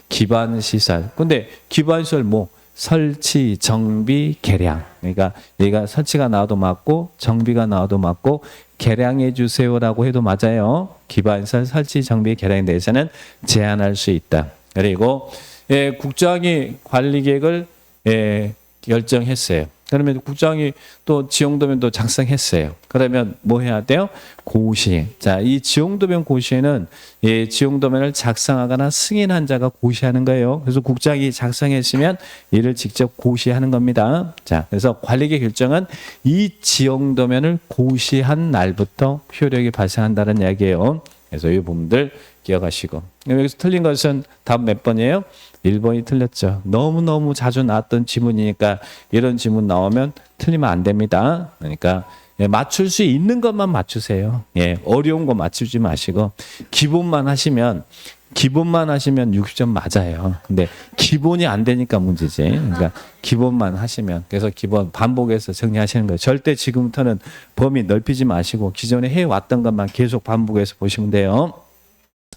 기반시설. 근데 기반시설 뭐? 설치, 정비, 개량. 그러니까 얘가 설치가 나와도 맞고 정비가 나와도 맞고 개량해 주세요라고 해도 맞아요. 기반시설 설치, 정비, 개량에 대해서는 제한할 수 있다. 그리고 국장이 관리계획을 결정했어요. 그러면 국장이 또 지용도면도 작성했어요. 그러면 뭐 해야 돼요? 고시. 자, 이 지용도면 고시에는 지용도면을 작성하거나 승인한 자가 고시하는 거예요. 그래서 국장이 작성했으면 이를 직접 고시하는 겁니다. 자, 그래서 관리계획 결정은 이 지용도면을 고시한 날부터 효력이 발생한다는 이야기예요. 그래서 이 부분들 기억하시고. 여기서 틀린 것은 답 몇 번이에요? 1번이 틀렸죠. 너무너무 자주 나왔던 지문이니까 이런 지문 나오면 틀리면 안 됩니다. 그러니까 맞출 수 있는 것만 맞추세요. 어려운 거 맞추지 마시고 기본만 하시면 60점 맞아요. 근데 기본이 안 되니까 문제지. 그러니까 기본만 하시면 그래서 기본 반복해서 정리하시는 거예요. 절대 지금부터는 범위 넓히지 마시고 기존에 해왔던 것만 계속 반복해서 보시면 돼요.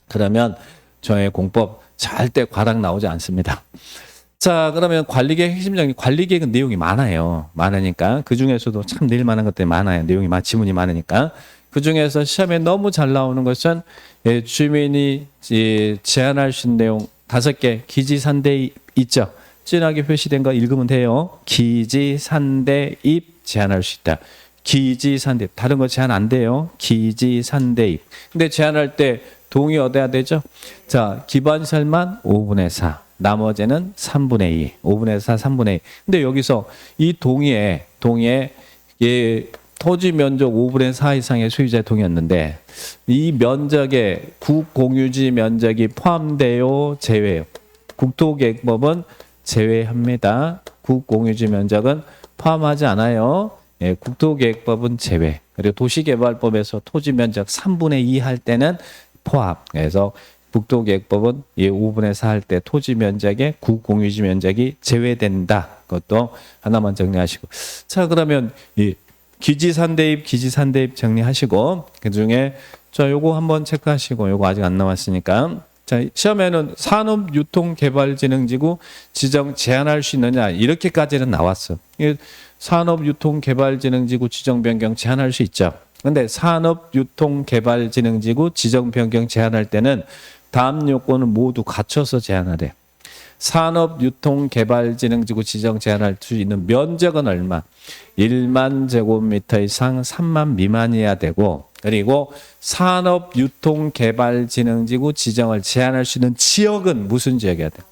그러면 저의 공법 절대 과락 나오지 않습니다. 자, 그러면 관리계획 핵심적인 관리계획은 내용이 많아요. 많으니까 그 중에서도 참 낼 만한 것들이 많아요. 내용이 지문이 많으니까 그 중에서 시험에 너무 잘 나오는 것은 주민이 제한할 수 있는 내용 5개 기지산대입 있죠. 진하게 표시된 거 읽으면 돼요. 기지산대입 제한할 수 있다. 기지산대입 다른 거 제한 안 돼요. 기지산대입. 근데 제한할 때 동의 얻어야 되죠. 자, 기반시설만 5분의 4. 나머지는 3분의 2. 5분의 4, 3분의 2. 근데 여기서 이 동의에 토지 면적 5분의 4 이상의 소유자의 동의였는데 이 면적에 국공유지 면적이 포함돼요, 제외요? 국토계획법은 제외합니다. 국공유지 면적은 포함하지 않아요. 국토계획법은 제외. 그리고 도시개발법에서 토지 면적 3분의 2 할 때는 포함. 그래서 국토계획법은 5분의 4 할 때 토지 면적의 국공유지 면적이 제외된다. 그것도 하나만 정리하시고. 자, 그러면 이 기지산대입 정리하시고 그중에 자, 요거 한번 체크하시고 요거 아직 안 나왔으니까 자, 시험에는 산업유통개발진흥지구 지정 제한할 수 있느냐 이렇게까지는 나왔어. 산업유통개발진흥지구 지정 변경 제한할 수 있죠. 근데 산업유통개발진흥지구 지정 변경 제한할 때는 다음 요건을 모두 갖춰서 제한하래. 산업유통개발진흥지구 지정 제한할 수 있는 면적은 얼마? 1만 제곱미터 이상 3만 미만이어야 되고 그리고 산업유통개발진흥지구 지정을 제한할 수 있는 지역은 무슨 지역이어야 돼?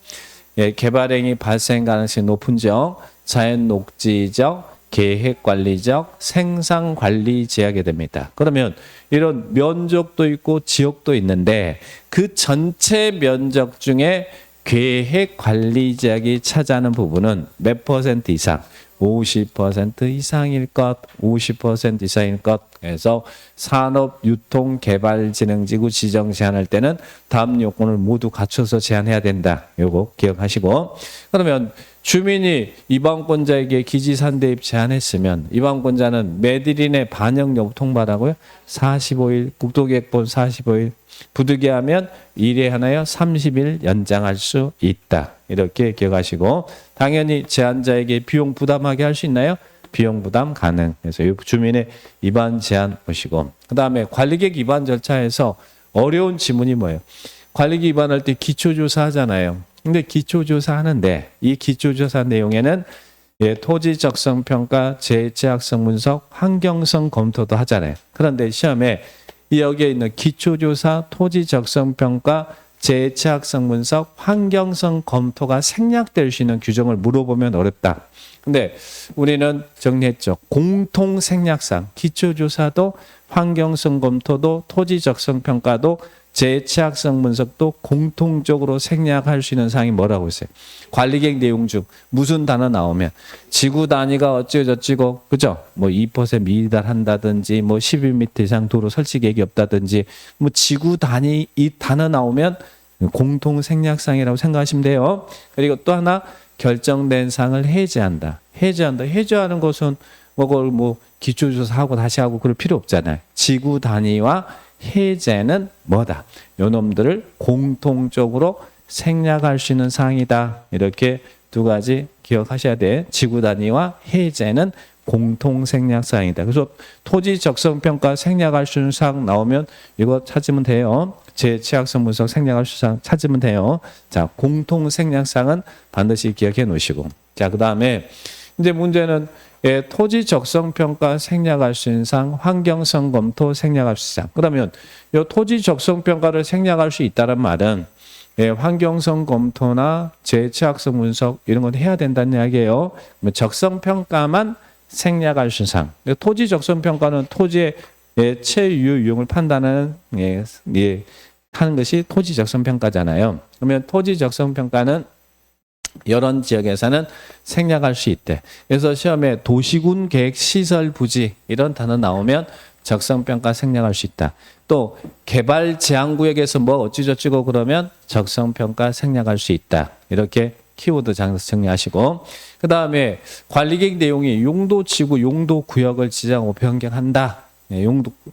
개발행위 발생 가능성이 높은 지역, 자연녹지적, 계획관리적, 생산관리 지역이 됩니다. 그러면 이런 면적도 있고 지역도 있는데 그 전체 면적 중에 계획관리지역이 차지하는 부분은 몇 퍼센트 이상? 50% 이상일 것, 50% 이상일 것. 그래서 산업유통개발진흥지구 지정 제한할 때는 다음 요건을 모두 갖춰서 제한해야 된다. 요거 기억하시고. 그러면 주민이 이방권자에게 기지산대입 제한했으면 이방권자는 매일인의 반영 여부 통보하라고요? 45일, 국토계획법 45일. 부득이하면 1회 하나여 30일 연장할 수 있다. 이렇게 기억하시고 당연히 제한자에게 비용 부담하게 할 수 있나요? 비용 부담 가능. 그래서 주민의 위반 제한 보시고 그 다음에 관리계획 위반 절차에서 어려운 지문이 뭐예요? 관리계획 위반할 때 기초조사 하잖아요. 근데 기초조사 하는데 이 기초조사 내용에는 토지 적성 평가, 재해체학성 분석, 환경성 검토도 하잖아요. 그런데 시험에 여기에 있는 기초조사, 토지 적성 평가, 재해체학성 분석, 환경성 검토가 생략될 수 있는 규정을 물어보면 어렵다. 근데 우리는 정리했죠. 공통 생략상 기초조사도 환경성 검토도 토지 적성 평가도 재해체학성 분석도 공통적으로 생략할 수 있는 사항이 뭐라고 했어요? 관리계획 내용 중 무슨 단어 나오면 지구 단위가 어찌저찌고 그죠? 뭐 2% 미달한다든지 뭐 12m 이상 도로 설치 계획이 없다든지 뭐 지구 단위 이 단어 나오면 공통 생략상이라고 생각하시면 돼요. 그리고 또 하나 결정된 사항을 해제한다. 해제하는 것은 뭐 기초조사하고 다시 하고 그럴 필요 없잖아요. 지구 단위와 해제는 뭐다? 요 놈들을 공통적으로 생략할 수 있는 사항이다. 이렇게 두 가지 기억하셔야 돼. 지구 단위와 해제는 공통 생략 사항이다. 그래서 토지 적성 평가 생략할 수 있는 사항 나오면 이거 찾으면 돼요. 재해체학성 분석 생략할 수 있는 사항 찾으면 돼요. 자, 공통 생략 사항은 반드시 기억해 놓으시고. 자, 그다음에 이제 문제는 토지 적성 평가 생략할 수 있는 사항, 환경성 검토 생략할 수 있는 사항. 그러면 이 토지 적성 평가를 생략할 수 있다는 말은 환경성 검토나 재해체학성 분석 이런 건 해야 된다는 이야기예요. 적성 평가만 생략할 수 있는 사항. 토지 적성 평가는 토지의 체유 유용을 판단하는 하는 것이 토지 적성 평가잖아요. 그러면 토지 적성 평가는 이런 지역에서는 생략할 수 있대. 그래서 시험에 도시군 계획 시설 부지 이런 단어 나오면 적성평가 생략할 수 있다. 또 개발 제한구역에서 뭐 어찌저찌고 그러면 적성평가 생략할 수 있다. 이렇게 키워드 정리하시고 그 다음에 관리계획 내용이 용도지구, 용도구역을 지정하고 변경한다.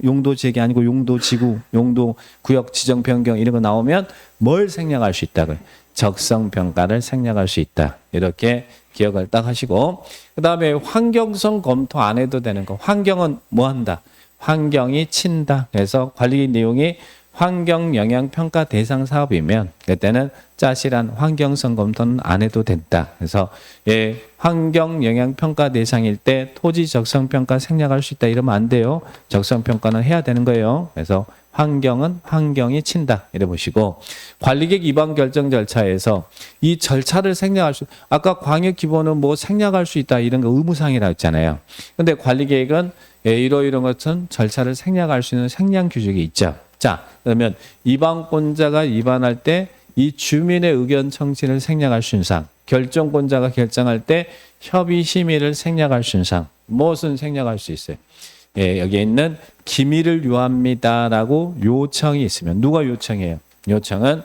용도지역이 아니고 용도지구, 용도구역 지정 변경 이런 거 나오면 뭘 생략할 수 있다고요? 적성평가를 생략할 수 있다. 이렇게 기억을 딱 하시고 그 다음에 환경성 검토 안 해도 되는 거. 환경은 뭐 한다? 환경이 친다. 그래서 관리 내용이 환경영향평가 대상 사업이면 그때는 짜실한 환경성 검토는 안 해도 된다. 그래서 환경영향평가 대상일 때 토지 적성평가 생략할 수 있다 이러면 안 돼요. 적성평가는 해야 되는 거예요. 그래서 환경은 환경이 친다. 이래 보시고 관리계획 위반 결정 절차에서 이 절차를 생략할 수 아까 광역기본은 뭐 생략할 수 있다 이런 거 의무사항이라고 했잖아요. 근데 관리계획은 이런 것은 절차를 생략할 수 있는 생략 규정이 있죠. 자, 그러면 위반권자가 위반할 때 이 주민의 의견 청취를 생략할 수 있는 사항 결정권자가 결정할 때 협의 심의를 생략할 수 있는 사항. 무엇은 생략할 수 있어요? 예, 여기에 있는 기밀을 요합니다라고 요청이 있으면 누가 요청해요? 요청은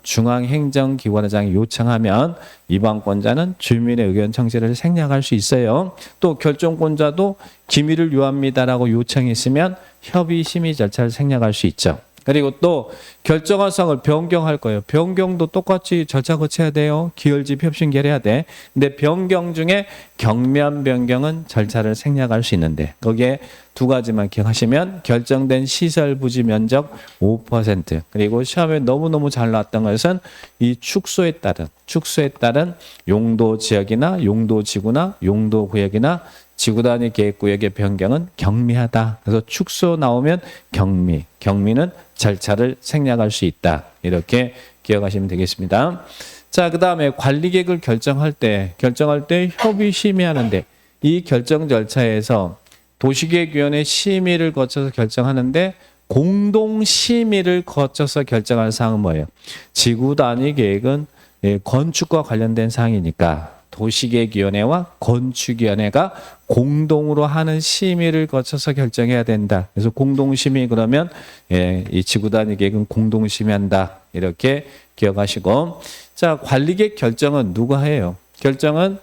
중앙행정기관장이 요청하면 이방권자는 주민의 의견 청지를 생략할 수 있어요. 또 결정권자도 기밀을 요합니다라고 요청이 있으면 협의 심의 절차를 생략할 수 있죠. 그리고 또 결정한 사항을 변경할 거예요. 변경도 똑같이 절차 거쳐야 돼요. 기열집 협심결해야 돼. 근데 변경 중에 경면 변경은 절차를 생략할 수 있는데 거기에 두 가지만 기억하시면 결정된 시설 부지 면적 5% 그리고 시험에 너무너무 잘 나왔던 것은 이 축소에 따른 용도 지역이나 용도 지구나 용도 구역이나 지구 단위 계획구역의 변경은 경미하다. 그래서 축소 나오면 경미는 절차를 생략할 수 있다. 이렇게 기억하시면 되겠습니다. 자, 그다음에 관리계획을 결정할 때 협의 심의하는데 이 결정 절차에서 도시계획위원회 심의를 거쳐서 결정하는데 공동 심의를 거쳐서 결정할 사항은 뭐예요? 지구 단위 계획은 건축과 관련된 사항이니까 도시계획위원회와 건축위원회가 공동으로 하는 심의를 거쳐서 결정해야 된다. 그래서 공동심의 그러면 이 지구단위 계획은 공동심의한다. 이렇게 기억하시고 자 관리계획 결정은 누가 해요? 결정은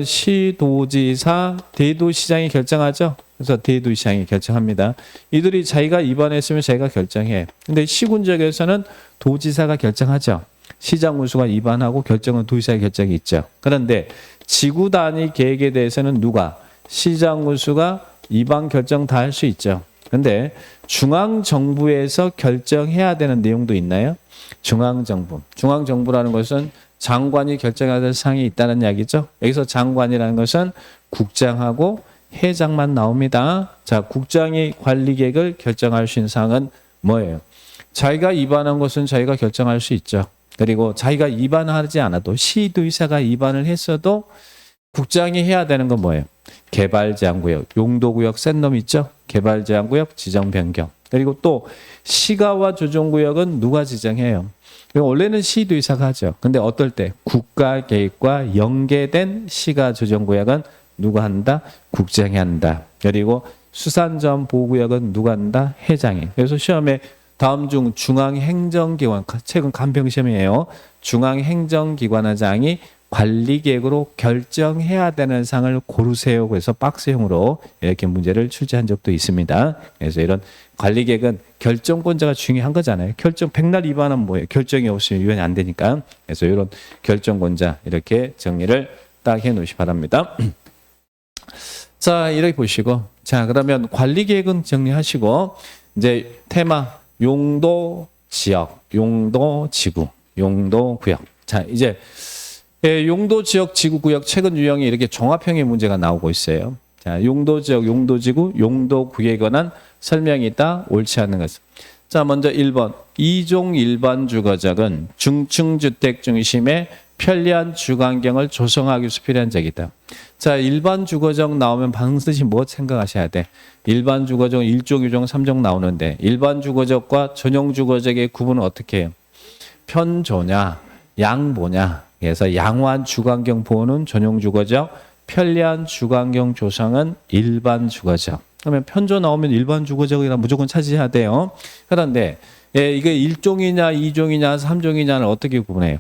시도지사, 대도시장이 결정하죠. 그래서 대도시장이 결정합니다. 이들이 자기가 입안했으면 자기가 결정해. 근데 시군적에서는 도지사가 결정하죠. 시장 군수가 입안하고 결정은 도지사의 결정이 있죠. 그런데 지구 단위 계획에 대해서는 누가? 시장 군수가 입안 결정 다 할 수 있죠. 그런데 중앙정부에서 결정해야 되는 내용도 있나요? 중앙정부라는 것은 장관이 결정해야 될 사항이 있다는 이야기죠. 여기서 장관이라는 것은 국장하고 회장만 나옵니다. 자, 국장이 관리계획을 결정할 수 있는 사항은 뭐예요? 자기가 입안한 것은 자기가 결정할 수 있죠. 그리고 자기가 입안하지 않아도 시도의사가 입안을 했어도 국장이 해야 되는 건 뭐예요? 개발제한구역, 용도구역 센 놈 있죠? 개발제한구역 지정 변경. 그리고 또 시가와 조정구역은 누가 지정해요? 원래는 시도의사가 하죠. 근데 어떨 때 국가계획과 연계된 시가 조정구역은 누가 한다? 국장이 한다. 그리고 수산점 보호구역은 누가 한다? 회장이. 그래서 시험에 다음 중 중앙행정기관, 최근 간평시험이에요. 중앙행정기관장이 관리계획으로 결정해야 되는 사항을 고르세요. 그래서 박스형으로 이렇게 문제를 출제한 적도 있습니다. 그래서 이런 관리계획은 결정권자가 중요한 거잖아요. 결정 백날 위반은 뭐예요? 결정이 없으면 위반이 안 되니까. 그래서 이런 결정권자 이렇게 정리를 딱 해놓으시 바랍니다. 자, 이렇게 보시고, 자 그러면 관리계획은 정리하시고 이제 테마 용도 지역, 용도 지구, 용도 구역. 자, 이제 용도 지역, 지구, 구역 최근 유형이 이렇게 종합형의 문제가 나오고 있어요. 자, 용도 지역, 용도 지구, 용도 구역에 관한 설명이 있다. 옳지 않는 것은. 자, 먼저 1번. 이종 일반 주거적은 중층주택 중심의 편리한 주거환경을 조성하기 위해서 필요한 적이다. 자, 일반 주거적 나오면 반드시 뭐 생각하셔야 돼? 일반 주거적 1종, 2종, 3종 나오는데 일반 주거적과 전용 주거적의 구분은 어떻게 해요? 편조냐, 양보냐. 그래서 양호한 주거환경 보호는 전용 주거적, 편리한 주거환경 조성은 일반 주거적. 그러면 편조 나오면 일반 주거적이라 무조건 찾으셔야 돼요. 그런데 이게 1종이냐, 2종이냐, 3종이냐를 어떻게 구분해요?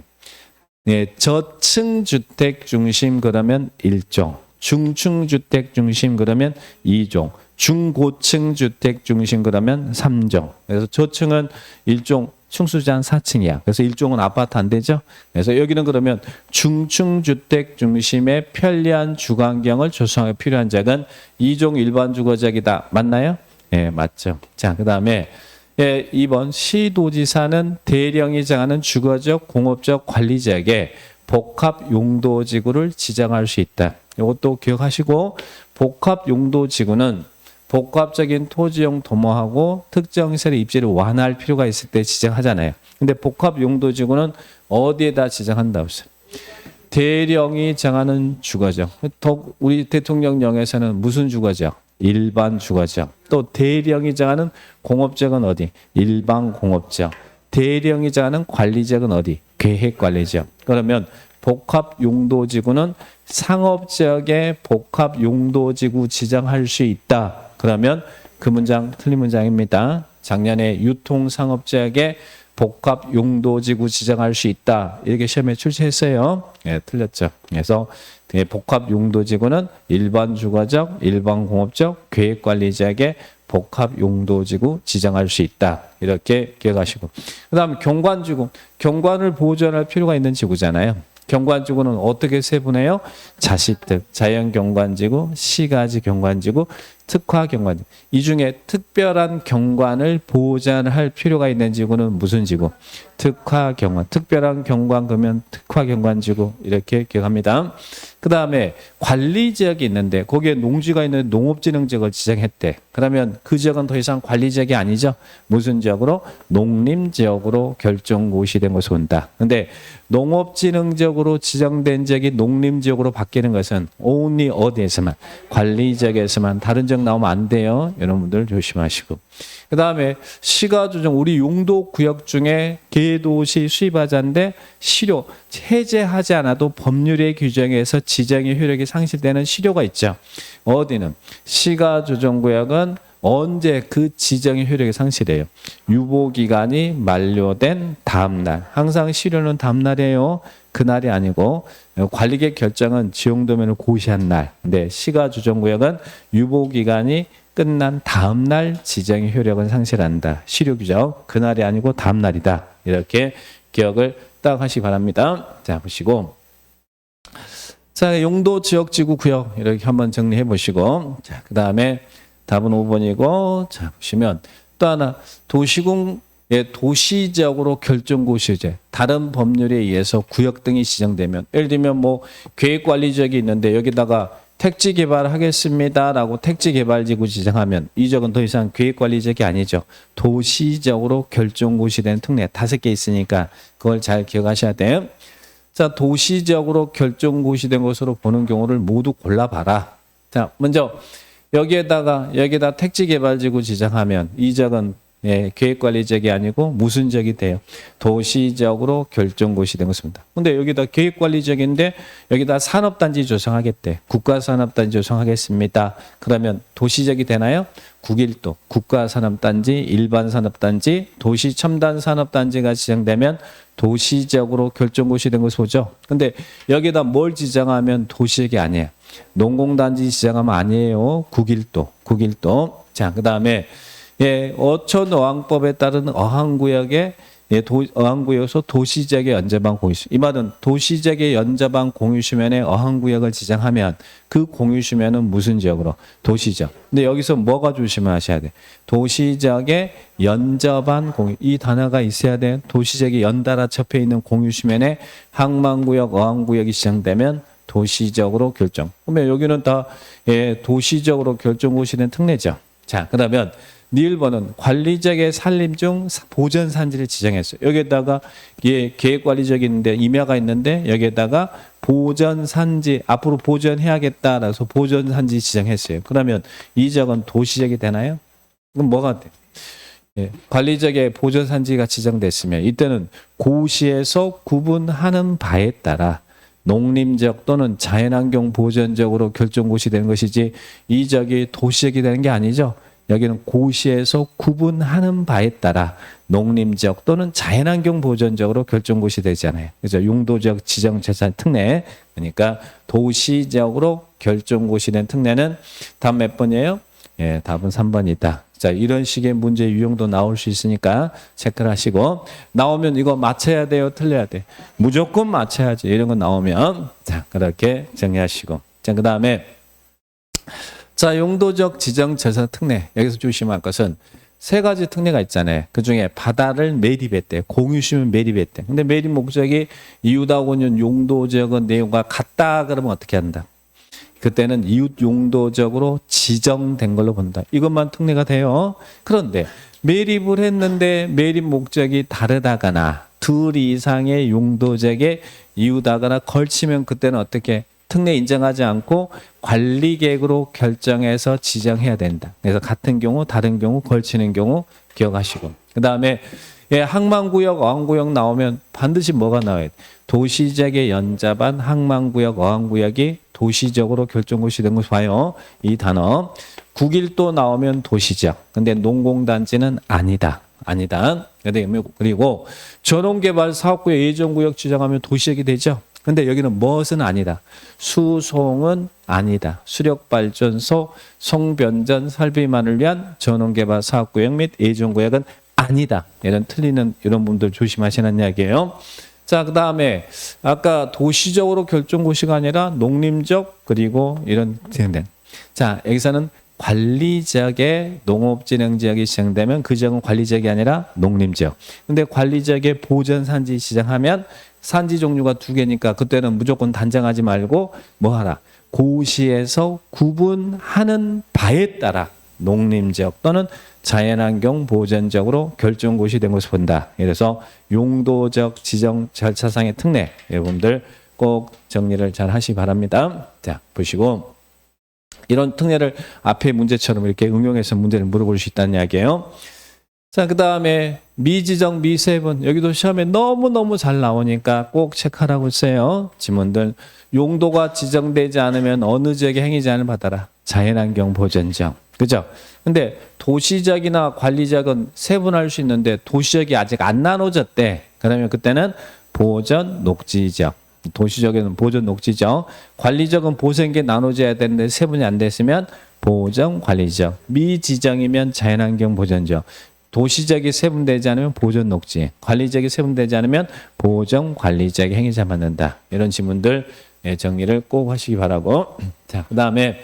저층 주택 중심 그러면 1종, 중층 주택 중심 그러면 2종, 중고층 주택 중심 그러면 3종. 그래서 저층은 1종, 층수지 한 4층이야. 그래서 1종은 아파트 안 되죠. 그래서 여기는 그러면 중층 주택 중심의 편리한 주거환경을 조성하기 필요한 적은 2종 일반 주거적이다. 맞나요? 네, 맞죠. 자, 그다음에 2번 시도지사는 대령이 정하는 주거적, 공업적 관리지역에 복합 용도지구를 지정할 수 있다. 이것도 기억하시고 복합 용도지구는 복합적인 토지용 도모하고 특정 시설의 입지를 완화할 필요가 있을 때 지정하잖아요. 근데 복합 용도지구는 어디에다 지정한다고 했어요? 대령이 정하는 주거적. 우리 대통령령에서는 무슨 주거적? 일반 주거적. 또 대령이 정하는 공업적은 어디? 일반 공업적. 대령이 정하는 관리적은 어디? 계획관리적. 그러면 복합용도지구는 상업지역에 복합용도지구 지정할 수 있다. 그러면 그 문장 틀린 문장입니다. 작년에 유통상업지역에 복합용도지구 지정할 수 있다. 이렇게 시험에 출제했어요. 예, 틀렸죠. 그래서 복합용도지구는 일반 주거적, 일반 공업적, 계획관리지역에 복합용도지구 지정할 수 있다. 이렇게 기억하시고. 그 다음 경관지구. 경관을 보존할 필요가 있는 지구잖아요. 경관지구는 어떻게 세분해요? 자시특, 자연경관지구, 시가지 경관지구, 특화경관지구. 이 중에 특별한 경관을 보존할 필요가 있는 지구는 무슨 지구? 특화경관. 특별한 경관 그러면 특화경관지구 이렇게 기억합니다. 그 다음에 관리지역이 있는데 거기에 농지가 있는 농업진흥지역을 지정했대. 그러면 그 지역은 더 이상 관리지역이 아니죠. 무슨 지역으로? 농림지역으로 결정고시된 것으로 온다. 근데 농업진흥지역으로 지정된 지역이 농림지역으로 바뀌는 것은 only 어디에서만? 관리지역에서만. 다른 지역 나오면 안 돼요. 여러분들 조심하시고. 그 다음에 시가조정, 우리 용도구역 중에 계도시 수입하자인데 실효, 해제하지 않아도 법률의 규정에서 지정의 효력이 상실되는 실효가 있죠. 어디는? 시가조정구역은 언제 그 지정의 효력이 상실해요? 유보기간이 만료된 다음날. 항상 실효는 다음날이에요. 그날이 아니고 관리계획 결정은 지용도면을 고시한 날. 근데 시가조정구역은 유보기간이 끝난 다음날 지정의 효력은 상실한다. 실효규정 그날이 아니고 다음날이다. 이렇게 기억을 딱 하시기 바랍니다. 자 보시고, 자 용도 지역 지구 구역 이렇게 한번 정리해 보시고, 자 그 다음에 답은 5번이고, 자 보시면 또 하나 도시군 도시적으로 결정고시제 다른 법률에 의해서 구역 등이 지정되면, 예를 들면 뭐 계획관리지역이 있는데 여기다가 택지 개발하겠습니다라고 택지 개발지구 지정하면 이 지역은 더 이상 계획관리지역이 아니죠. 도시적으로 결정고시된 특례 5개 있으니까 그걸 잘 기억하셔야 돼요. 자, 도시적으로 결정고시된 것으로 보는 경우를 모두 골라봐라. 자, 먼저 여기다 택지 개발지구 지정하면 이 지역은 계획관리지역이 아니고 무슨 지역이 돼요? 도시적으로 결정고시된 것입니다. 근데 여기다 계획관리지역인데 여기다 산업단지 조성하겠대. 국가산업단지 조성하겠습니다. 그러면 도시지역이 되나요? 국일도, 국가산업단지, 일반산업단지, 도시첨단산업단지가 지정되면 도시적으로 결정고시된 것을 보죠. 근데 여기다 뭘 지정하면 도시지역이 아니에요. 농공단지 지정하면 아니에요. 국일도. 자, 그 다음에 어촌어항법에 따른 어항구역에 어항구역에서 도시지역의 연접한 공유수. 이 말은 도시지역의 연접한 공유수면에 어항구역을 지정하면 그 공유수면은 무슨 지역으로? 도시지역. 근데 여기서 뭐가 조심하셔야 돼? 도시지역의 연접한 공유. 이 단어가 있어야 돼. 도시지역이 연달아 접해 있는 공유수면에 항만구역, 어항구역이 지정되면 도시적으로 결정. 그러면 여기는 다 도시적으로 결정고시된 특례죠. 자, 그러면 니을번은 관리지역의 산림 중 보전산지를 지정했어요. 여기에다가 계획관리지역이 있는데 임야가 있는데 여기에다가 보전산지 앞으로 보전해야겠다라서 보전산지 지정했어요. 그러면 이 지역은 도시지역이 되나요? 그럼 뭐가 돼? 관리지역에 보전산지가 지정됐으면 이때는 고시에서 구분하는 바에 따라 농림지역 또는 자연환경 보전지역으로 결정고시되는 것이지 이 지역이 도시지역이 되는 게 아니죠. 여기는 고시에서 구분하는 바에 따라 농림지역 또는 자연환경 보전지역으로 결정고시 되잖아요. 그래서 용도지역 지정재산 특례, 그러니까 도시지역으로 결정고시된 특례는 답 몇 번이에요? 답은 3번이다. 자, 이런 식의 문제 유형도 나올 수 있으니까 체크를 하시고, 나오면 이거 맞춰야 돼요? 틀려야 돼? 무조건 맞춰야지. 이런 거 나오면 자, 그렇게 정리하시고. 자, 그 다음에 자, 용도적 지정 재산 특례. 여기서 조심할 것은 세 가지 특례가 있잖아요. 그 중에 바다를 매립했대. 공유시면 매립했대. 근데 매립 목적이 이웃하고 있는 용도적인 내용과 같다 그러면 어떻게 한다? 그때는 이웃 용도적으로 지정된 걸로 본다. 이것만 특례가 돼요. 그런데 매립을 했는데 매립 목적이 다르다거나 둘 이상의 용도적에 이웃하거나 걸치면 그때는 어떻게 특례 인정하지 않고 관리계획으로 결정해서 지정해야 된다. 그래서 같은 경우, 다른 경우, 걸치는 경우 기억하시고. 그 다음에 예, 항만구역, 어항구역 나오면 반드시 뭐가 나와요? 도시적의 연자반 항만구역, 어항구역이 도시적으로 결정고시 된 것을 봐요. 이 단어. 국일도 나오면 도시적. 근데 농공단지는 아니다. 아니다. 그리고 전원개발 사업구역, 예정구역 지정하면 도시적이 되죠. 근데 여기는 무엇은 아니다. 수송은 아니다. 수력발전소, 송변전 설비만을 위한 전원개발 사업구역 및 예정구역은 아니다. 이런 틀리는 이런 분들 조심하시는 이야기예요. 자, 그 다음에 아까 도시적으로 결정고시가 아니라 농림적 그리고 이런 진행된. 자, 여기서는 관리지역의 농업진흥지역이 지정되면 그 지역은 관리지역이 아니라 농림지역. 근데 관리지역의 보전산지 지정하면 산지 종류가 두 개니까 그때는 무조건 단정하지 말고 뭐 하라. 고시에서 구분하는 바에 따라 농림지역 또는 자연환경 보전적으로 결정고시 된 것을 본다. 그래서 용도적 지정 절차상의 특례 여러분들 꼭 정리를 잘 하시기 바랍니다. 자, 보시고 이런 특례를 앞에 문제처럼 이렇게 응용해서 문제를 물어볼 수 있다는 이야기예요. 자, 그 다음에 미지정 미세분 여기도 시험에 너무너무 잘 나오니까 꼭 체크하라고 했어요. 지문들 용도가 지정되지 않으면 어느 지역의 행위 제한을 받아라. 자연환경 보전지역. 그죠? 근데 도시적이나 관리적은 세분할 수 있는데 도시적이 아직 안 나눠졌대. 그러면 그때는 보전 녹지지역. 도시적에는 보전 녹지지역. 관리적은 보생계 나눠져야 되는데 세분이 안 됐으면 보전 관리지역. 미지정이면 자연환경 보전지역. 도시적이 세분되지 않으면 보전 녹지. 관리적이 세분되지 않으면 보전 관리지역의 행위자 받는다. 이런 지문들 정리를 꼭 하시기 바라고. 자, 그 다음에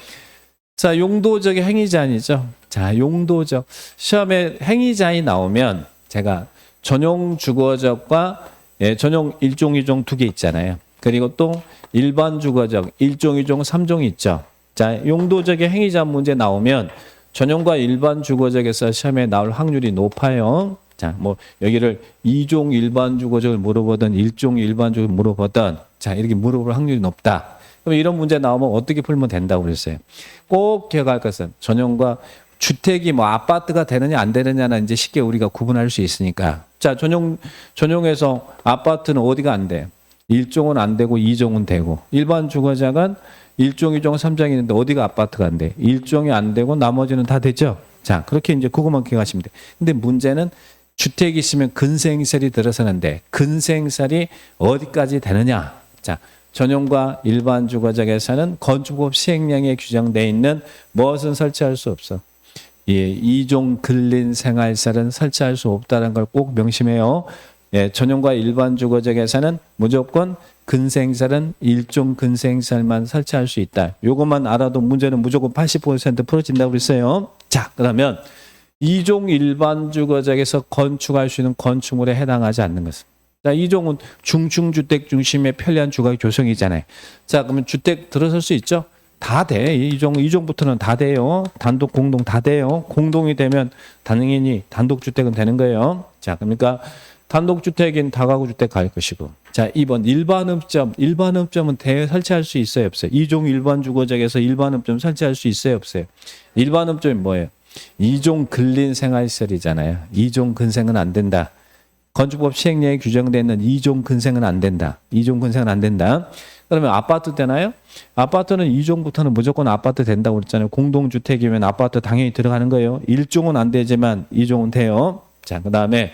자, 용도적의 행위제한이죠. 자, 용도적. 시험에 행위제한이 나오면 제가 전용 주거적과 전용 1종, 2종 두 개 있잖아요. 그리고 또 일반 주거적 1종, 2종, 3종이 있죠. 자, 용도적의 행위제한 문제 나오면 전용과 일반 주거적에서 시험에 나올 확률이 높아요. 자, 뭐 여기를 2종 일반 주거적을 물어보든 1종 일반 주거를 물어보든 자, 이렇게 물어볼 확률이 높다. 그럼 이런 문제 나오면 어떻게 풀면 된다고 그랬어요. 꼭 기억할 것은 전용과 주택이 뭐 아파트가 되느냐 안 되느냐는 이제 쉽게 우리가 구분할 수 있으니까. 자, 전용에서 아파트는 어디가 안 돼? 1종은 안 되고 2종은 되고 일반 주거자가 1종, 2종, 3종이 있는데 어디가 아파트가 안 돼? 1종이 안 되고 나머지는 다 되죠. 자, 그렇게 이제 그것만 기억하시면 돼. 근데 문제는 주택이 있으면 근생시설이 들어서는데 근생시설이 어디까지 되느냐? 자, 전용과 일반 주거적에서는 건축법 시행령에 규정되어 있는 무엇은 설치할 수 없어. 예, 2종 근린 생활시설은 설치할 수 없다는 걸 꼭 명심해요. 예, 전용과 일반 주거적에서는 무조건 근생시설은 1종 근생시설만 설치할 수 있다. 이것만 알아도 문제는 무조건 80% 풀어진다고 그랬어요. 자, 그러면 2종 일반 주거적에서 건축할 수 있는 건축물에 해당하지 않는 것은. 자, 2종은 중층주택 중심의 편리한 주거 조성이잖아요. 자, 그러면 주택 들어설 수 있죠? 다 돼. 2종부터는 다 돼요. 단독, 공동 다 돼요. 공동이 되면 당연히 단독주택은 되는 거예요. 자, 그러니까 단독주택인 다가구 주택 갈 것이고. 자, 2번 일반음점. 일반음점은 설치할 수 있어요, 없어요? 2종 일반 주거적에서 일반음점 설치할 수 있어요, 없어요? 일반음점이 뭐예요? 2종 근린 생활시설이잖아요. 2종 근생은 안 된다. 건축법 시행령에 규정되어 있는 2종 근생은 안 된다. 2종 근생은 안 된다. 그러면 아파트 되나요? 아파트는 2종부터는 무조건 아파트 된다고 그랬잖아요. 공동주택이면 아파트 당연히 들어가는 거예요. 1종은 안 되지만 2종은 돼요. 자, 그 다음에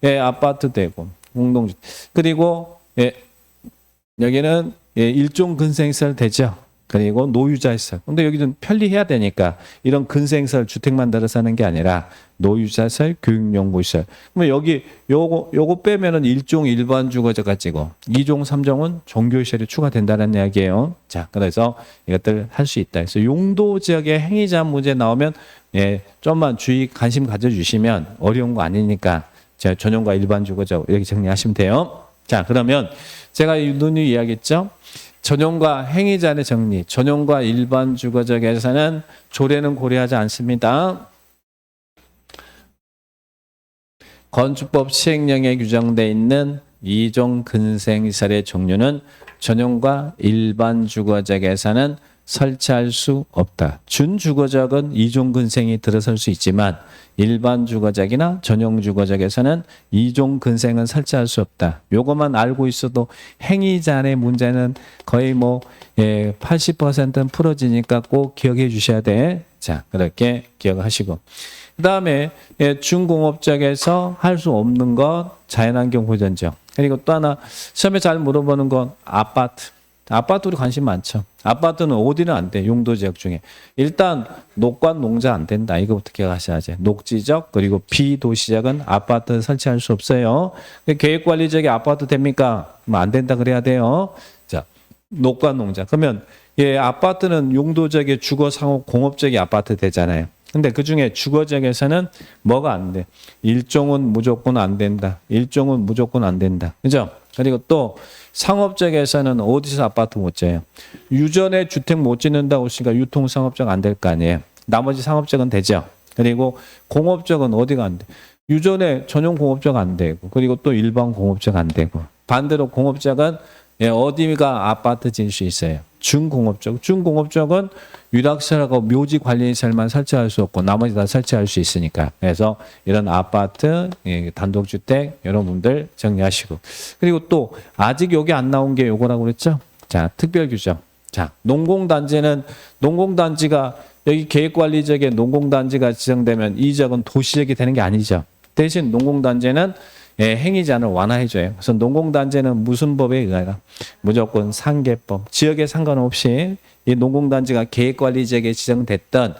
예, 아파트 되고 공동주택. 그리고 예, 여기는 예, 1종 근생시설 되죠. 그리고 노유자시설. 근데 여기는 편리해야 되니까 이런 근생시설 주택만 들어서 하는 게 아니라 노유자시설, 교육용부시설. 그러면 여기 요거 빼면은 1종 일반 주거지가 찍고 2종, 3종은 종교시설이 추가된다는 이야기예요. 자, 그래서 이것들 할 수 있다. 그래서 용도 지역의 행위제한 문제 나오면 예, 좀만 주의 관심 가져주시면 어려운 거 아니니까 자, 전용과 일반 주거지 이렇게 정리하시면 돼요. 자, 그러면 제가 누누이 이야기했죠. 전용과 행위제한의 정리, 전용과 일반 주거적에서는 조례는 고려하지 않습니다. 건축법 시행령에 규정되어 있는 2종 근생시설의 종류는 전용과 일반 주거적에서는 설치할 수 없다. 준주거적은 이종 근생이 들어설 수 있지만 일반 주거적이나 전용 주거적에서는 이종 근생은 설치할 수 없다. 요것만 알고 있어도 행위자의 문제는 거의 80%는 풀어지니까 꼭 기억해 주셔야 돼. 자, 그렇게 기억하시고. 그 다음에 중공업적에서 할 수 없는 건 자연환경 보전적. 그리고 또 하나 시험에 잘 물어보는 건 아파트. 아파트 우리 관심 많죠. 아파트는 어디는 안 돼. 용도지역 중에. 일단 녹관 농자 안 된다. 이거부터 기억하셔야지. 녹지적 그리고 비도시적은 아파트 설치할 수 없어요. 계획관리적이 아파트 됩니까? 안 된다 그래야 돼요. 자, 녹관 농자. 그러면 아파트는 용도적의 주거 상호 공업적이 아파트 되잖아요. 근데 그중에 주거적에서는 뭐가 안 돼? 일종은 무조건 안 된다. 일종은 무조건 안 된다. 그죠? 그리고 또 상업적에서는 어디서 아파트 못 지어요? 유전의 주택 못 짓는다고 했으니까 유통상업적 안 될 거 아니에요. 나머지 상업적은 되죠. 그리고 공업적은 어디가 안 돼? 유전의 전용 공업적 안 되고 그리고 또 일반 공업적 안 되고 반대로 공업적은 어디가 아파트 지을 수 있어요? 중공업적. 중공업적은 유락시설하고 묘지 관리시설만 설치할 수 없고 나머지 다 설치할 수 있으니까. 그래서 이런 아파트, 단독주택 여러분들 정리하시고. 그리고 또 아직 여기 안 나온 게 요거라고 그랬죠? 자, 특별규정. 자, 농공단지는 농공단지가 여기 계획관리적에 농공단지가 지정되면 이 지역은 도시적이 되는 게 아니죠. 대신 농공단지는 행위자를 완화해줘요. 그래서 농공단지는 무슨 법에 의하여? 무조건 상계법. 지역에 상관없이 이 농공단지가 계획관리지역에 지정됐던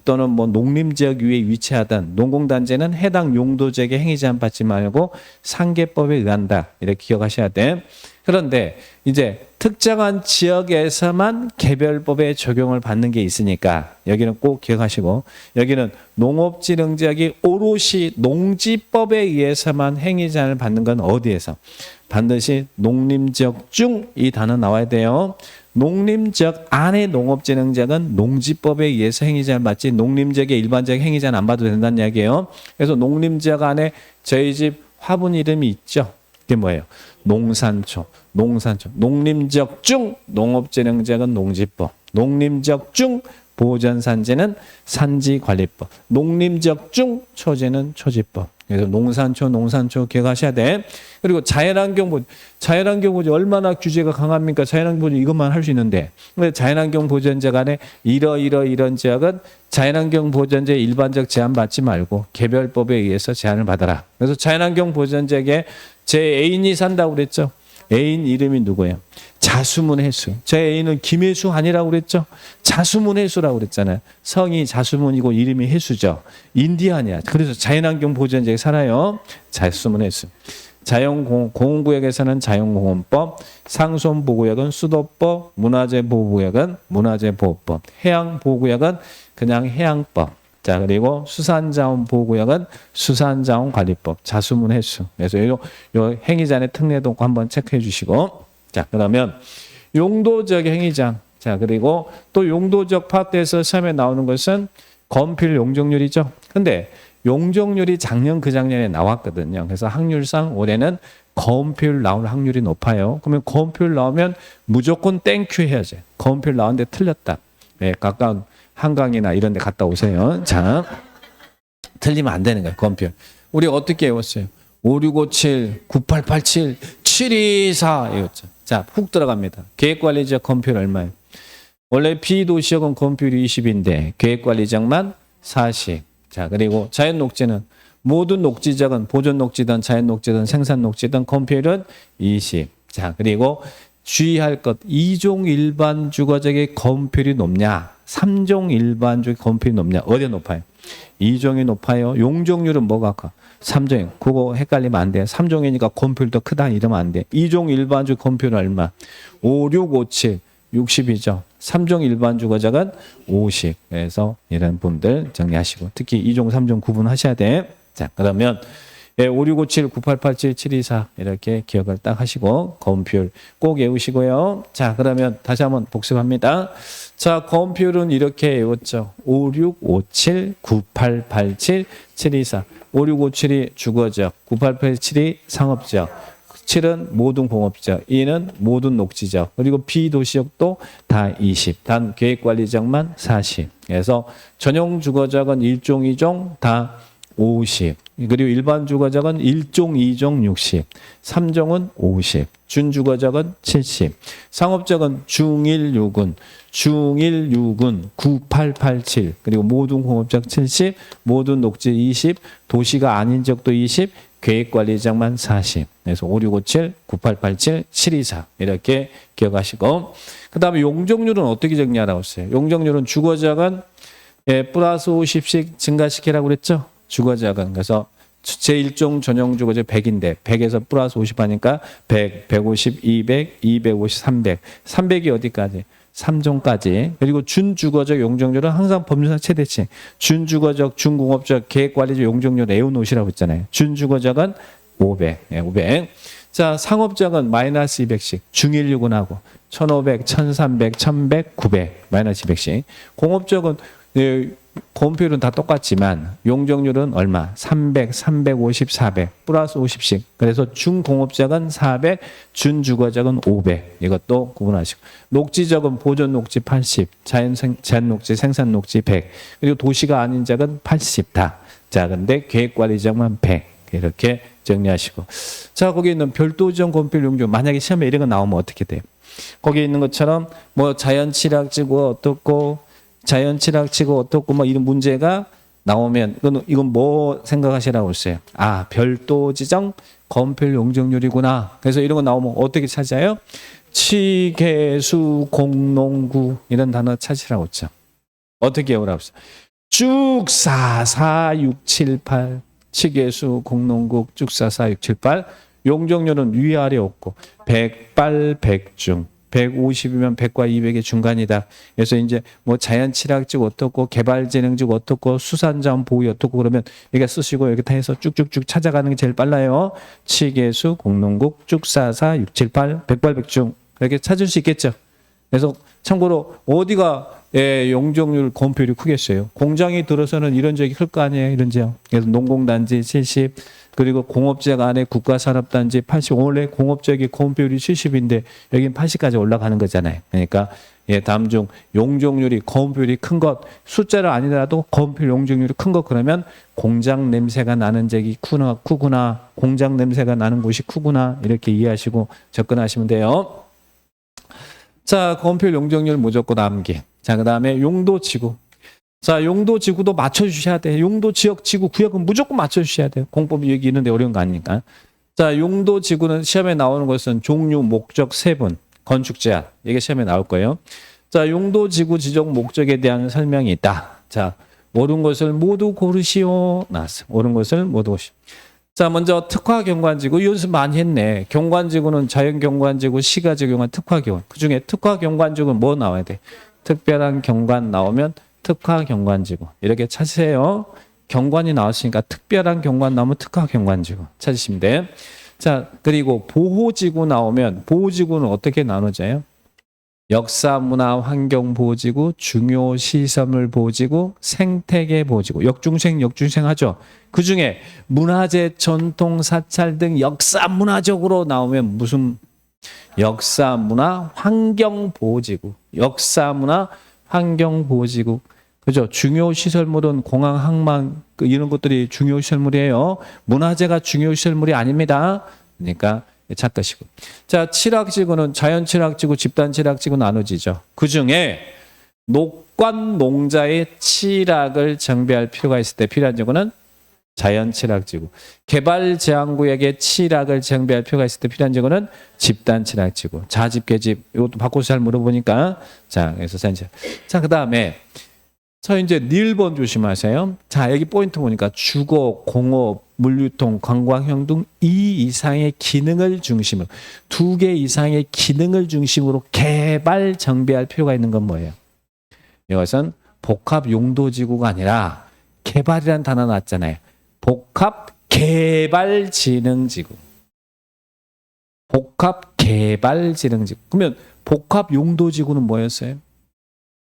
또는 농림지역 위에 위치하던 농공단지는 해당 용도지역의 행위제한 받지 말고 상계법에 의한다. 이렇게 기억하셔야 돼. 그런데 이제 특정한 지역에서만 개별법의 적용을 받는 게 있으니까 여기는 꼭 기억하시고 여기는 농업지능지역이 오롯이 농지법에 의해서만 행위제한을 받는 건 어디에서? 반드시 농림지역 중 이 단어 나와야 돼요. 농림지역 안에 농업지능지역은 농지법에 의해서 행위제한 받지 농림지역의 일반적 행위제한 안 받아도 된다는 이야기예요. 그래서 농림지역 안에 저희 집 화분 이름이 있죠. 그게 뭐예요? 농산초, 농산초. 농림지역 중 농업지능지역은 농지법. 농림지역 중 보전산지는 산지관리법. 농림지역 중 초지는 초지법. 그래서 농산초 기억하셔야 돼. 그리고 자연환경보전 얼마나 규제가 강합니까? 자연환경보전 이것만 할 수 있는데. 자연환경보전제 안에 이런 지역은 자연환경보전제 일반적 제한 받지 말고 개별법에 의해서 제한을 받아라. 그래서 자연환경보전제에 제 애인이 산다고 그랬죠. 애인 이름이 누구예요? 자수문해수. 제 애인은 김혜수 아니라고 그랬죠. 자수문해수라고 그랬잖아요. 성이 자수문이고 이름이 해수죠. 인디아니아. 그래서 자연환경보전제에 살아요. 자수문해수. 자연공원구역에서는 자연공원법, 상수원보호구역은 수도법, 문화재보호구역은 문화재보호법, 해양보호구역은 그냥 해양법. 자, 그리고 수산자원보호구역은 수산자원관리법, 자수문해수. 그래서 요 행위자의 특례도 한번 체크해 주시고. 자, 그러면 용도적 행위자. 자, 그리고 또 용도적 파트에서 시험에 나오는 것은 건필 용적률이죠. 근데 용적률이 작년 그 작년에 나왔거든요. 그래서 확률상 올해는 건필 나올 확률이 높아요. 그러면 건필 나오면 무조건 땡큐 해야지. 건필 나왔는데 틀렸다. 네, 가까운 한강이나 이런 데 갔다 오세요. 자, 틀리면 안 되는 거예요. 건필. 우리 어떻게 외웠어요? 5657, 9887, 724 이었죠. 자, 훅 들어갑니다. 계획관리지역 건필 얼마예요? 원래 비도시역은 건필이 20인데 계획관리지역만 40. 자, 그리고 자연녹지는 모든 녹지적은 보존녹지든 자연녹지든 생산녹지든 건필은 20. 자, 그리고 주의할 것 2종 일반 주거적의 건필이 높냐 3종 일반 주거의 건필이 높냐 어디 높아요? 2종이 높아요. 용적률은 뭐가 커? 3종. 그거 헷갈리면 안 돼요. 3종이니까 건필도 크다 이러면 안 돼. 2종 일반 주거 건필은 얼마? 5, 6, 5, 7, 60이죠. 3종 일반 주거적은 50. 그래서 이런 분들 정리하시고 특히 2종, 3종 구분하셔야 돼. 자, 그러면 5657, 9887, 724 이렇게 기억을 딱 하시고 건필 꼭 외우시고요. 자, 그러면 다시 한번 복습합니다. 자, 건필은 이렇게 외웠죠. 5657, 9887, 724. 5657이 주거적, 9887이 상업적. 7은 모든 공업지역, 2는 모든 녹지지역, 그리고 비도시역도 다 20, 단 계획관리지역만 40. 그래서 전용 주거지역은 1종, 2종 다 50. 그리고 일반 주거지역은 1종, 2종 60, 3종은 50, 준주거지역은 70, 상업지역은 중1, 6은, 중1, 6은 9887, 그리고 모든 공업지역 70, 모든 녹지 20, 도시가 아닌 지역도 20, 계획관리지역만 40. 그래서 5657, 9887, 724 이렇게 기억하시고, 그 다음에 용적률은 어떻게 정리하라고 했어요? 용적률은 주거지역은 플러스 50씩 증가시키라고 그랬죠? 주거지역은. 그래서 제1종 전용 주거지역 100인데 100에서 플러스 50 하니까 100, 150, 200, 250, 300. 300이 어디까지? 3종까지. 그리고 준주거적 용적률은 항상 법률상 최대치. 준주거적, 준공업적, 계획관리적 용적률 외워놓으시라고 했잖아요. 준주거적은 500. 500. 자, 상업적은 마이너스 200씩. 중1, 6은하고 1500, 1300, 1100, 900. 마이너스 200씩. 공업적은 공표율은 다 똑같지만 용적률은 얼마? 300, 350, 400 플러스 50씩. 그래서 중공업적은 400, 준주거적은 500. 이것도 구분하시고, 녹지적은 보존 녹지 80, 자연 녹지, 생산 녹지 100, 그리고 도시가 아닌 지역은 80 다. 자, 근데 계획관리지역만 100. 이렇게 정리하시고, 자, 거기 있는 별도 지정 건폐율 용적, 만약에 시험에 이런 거 나오면 어떻게 돼요? 거기 있는 것처럼 뭐 자연취락지구 어떻고 자연취락지구 어떻고 뭐 이런 문제가 나오면 이건 뭐 생각하시라고 했어요? 아, 별도 지정 건폐율 용적률이구나. 그래서 이런 거 나오면 어떻게 찾아요? 치계수 공농구 이런 단어 찾으라고 했죠. 어떻게 외우라고 했어요? 쭉 4, 4, 6, 7, 8 치계수 공농구 쭉 4, 4, 6, 7, 8 용적률은 위아래 없고 100발 100중 150이면 100과 200의 중간이다. 그래서 이제 뭐 자연취락지구 어떻고 개발재능지구 어떻고 수산자원 보유 어떻고 그러면 여기 쓰시고 여기 다 해서 쭉쭉쭉 찾아가는 게 제일 빨라요. 치계수 공농국 쭉 4, 4, 6, 7, 8 100발 100중 이렇게 찾을 수 있겠죠. 그래서 참고로 어디가 용적률 건폐율이 크겠어요? 공장이 들어서는 이런 지역이 클 거 아니에요, 이런 지역. 그래서 농공단지 70, 그리고 공업지역 안에 국가산업단지 80. 원래 공업지역이 건폐율이 70인데 여긴 80까지 올라가는 거잖아요. 그러니까 다음 중 용적률이 건폐율이 큰 것, 숫자를 아니더라도 건폐율 용적률이 큰 것 그러면 공장 냄새가 나는 지역이 크구나, 공장 냄새가 나는 곳이 크구나 이렇게 이해하시고 접근하시면 돼요. 자, 건폐율 용적률 무조건 암기. 자, 그 다음에 용도지구. 자, 용도지구도 맞춰주셔야 돼요. 용도지역, 지구, 구역은 무조건 맞춰주셔야 돼요. 공법이 여기 있는데 어려운 거 아니니까. 자, 용도지구는 시험에 나오는 것은 종류, 목적, 세분, 건축제한. 이게 시험에 나올 거예요. 자, 용도지구 지정 목적에 대한 설명이 있다. 자, 옳은 것을 모두 고르시오. 나왔어. 옳은 것을 모두 고르시오. 자, 먼저 특화경관지구. 연습 많이 했네. 경관지구는 자연경관지구, 시가지구는 특화경관. 그중에 특화경관지구는 뭐 나와야 돼? 특별한 경관 나오면 특화경관지구. 이렇게 찾으세요. 경관이 나왔으니까 특별한 경관 나오면 특화경관지구. 찾으시면 돼. 자, 그리고 보호지구 나오면 보호지구는 어떻게 나눠져요? 역사, 문화, 환경 보호지구, 중요 시설물 보호지구, 생태계 보호지구. 역중생 하죠. 그중에 문화재, 전통, 사찰 등 역사 문화적으로 나오면 무슨 역사, 문화, 환경 보호지구. 역사, 문화, 환경 보호지구. 그죠? 중요 시설물은 공항, 항만 이런 것들이 중요 시설물이에요. 문화재가 중요 시설물이 아닙니다. 그러니까 찾으시고. 자, 칠학지구는 자연칠학지구, 집단칠학지구 나눠지죠. 그중에 녹관 농자의 칠학을 정비할 필요가 있을 때 필요한 지구는 자연칠학지구. 개발제한구역의 칠학을 정비할 필요가 있을 때 필요한 지구는 집단칠학지구. 자집, 계집 이것도 바꿔서 잘 물어보니까 자, 그래서 자, 그 다음에 자, 이제 닐번 조심하세요. 자, 여기 포인트 보니까 주거, 공업, 물류통, 관광형 등 2 이상의 기능을 중심으로 2개 이상의 기능을 중심으로 개발 정비할 필요가 있는 건 뭐예요? 이것은 복합 용도지구가 아니라 개발이라는 단어 나왔잖아요. 복합 개발지능지구. 복합 개발지능지구. 그러면 복합 용도지구는 뭐였어요?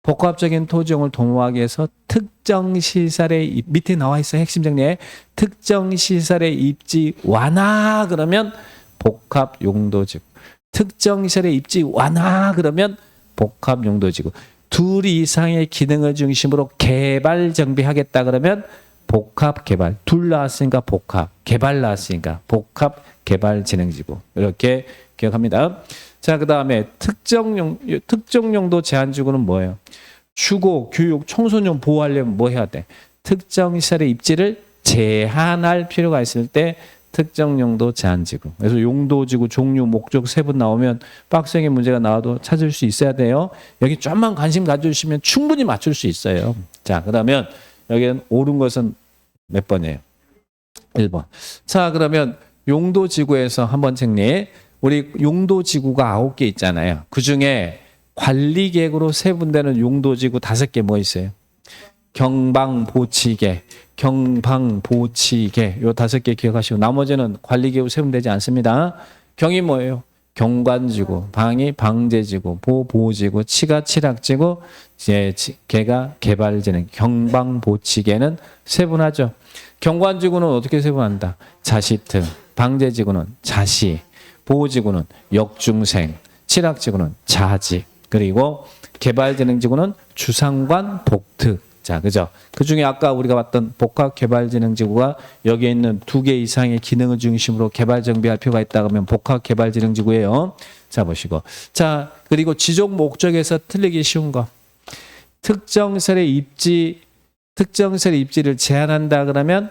복합적인 토지용을 도모하기 위해서 특정 시설의 밑에 나와 있어요. 핵심 정리에 특정 시설의 입지 완화 그러면 복합용도지구. 특정시설의 입지 완화 그러면 복합용도지구. 둘 이상의 기능을 중심으로 개발 정비하겠다 그러면 복합개발. 둘 나왔으니까 복합, 개발 나왔으니까 복합개발진흥지구. 이렇게 기억합니다. 자, 그 다음에 특정용도 제한지구는 뭐예요? 주거, 교육, 청소년 보호하려면 뭐 해야 돼? 특정시설의 입지를 제한할 필요가 있을 때 특정용도 제한지구. 그래서 용도지구 종류, 목적, 세분 나오면 빡세게 문제가 나와도 찾을 수 있어야 돼요. 여기 좀만 관심 가져주시면 충분히 맞출 수 있어요. 자, 그러면 여기는 옳은 것은 몇 번이에요? 1번. 자, 그러면 용도지구에서 한번 정리. 우리 용도지구가 9개 있잖아요. 그중에 관리계획으로 세분되는 용도지구 5개 뭐 있어요? 경방보치계, 경방보치계 요 5개 기억하시고 나머지는 관리계획으로 세분되지 않습니다. 경이 뭐예요? 경관지구, 방이 방제지구, 보호지구, 치가 칠학지구, 개가 개발지능, 경방보치계는 세분하죠. 경관지구는 어떻게 세분한다? 자시특, 방제지구는 자시, 보호지구는 역중생, 칠학지구는 자직, 그리고 개발지능지구는 주상관, 복특. 자, 그죠? 그 중에 아까 우리가 봤던 복합개발진흥지구가 여기에 있는 2개 이상의 기능을 중심으로 개발 정비할 필요가 있다 그러면 복합개발진흥지구예요. 자, 보시고. 자, 그리고 지적 목적에서 틀리기 쉬운 거. 특정설의 입지를 제한한다 그러면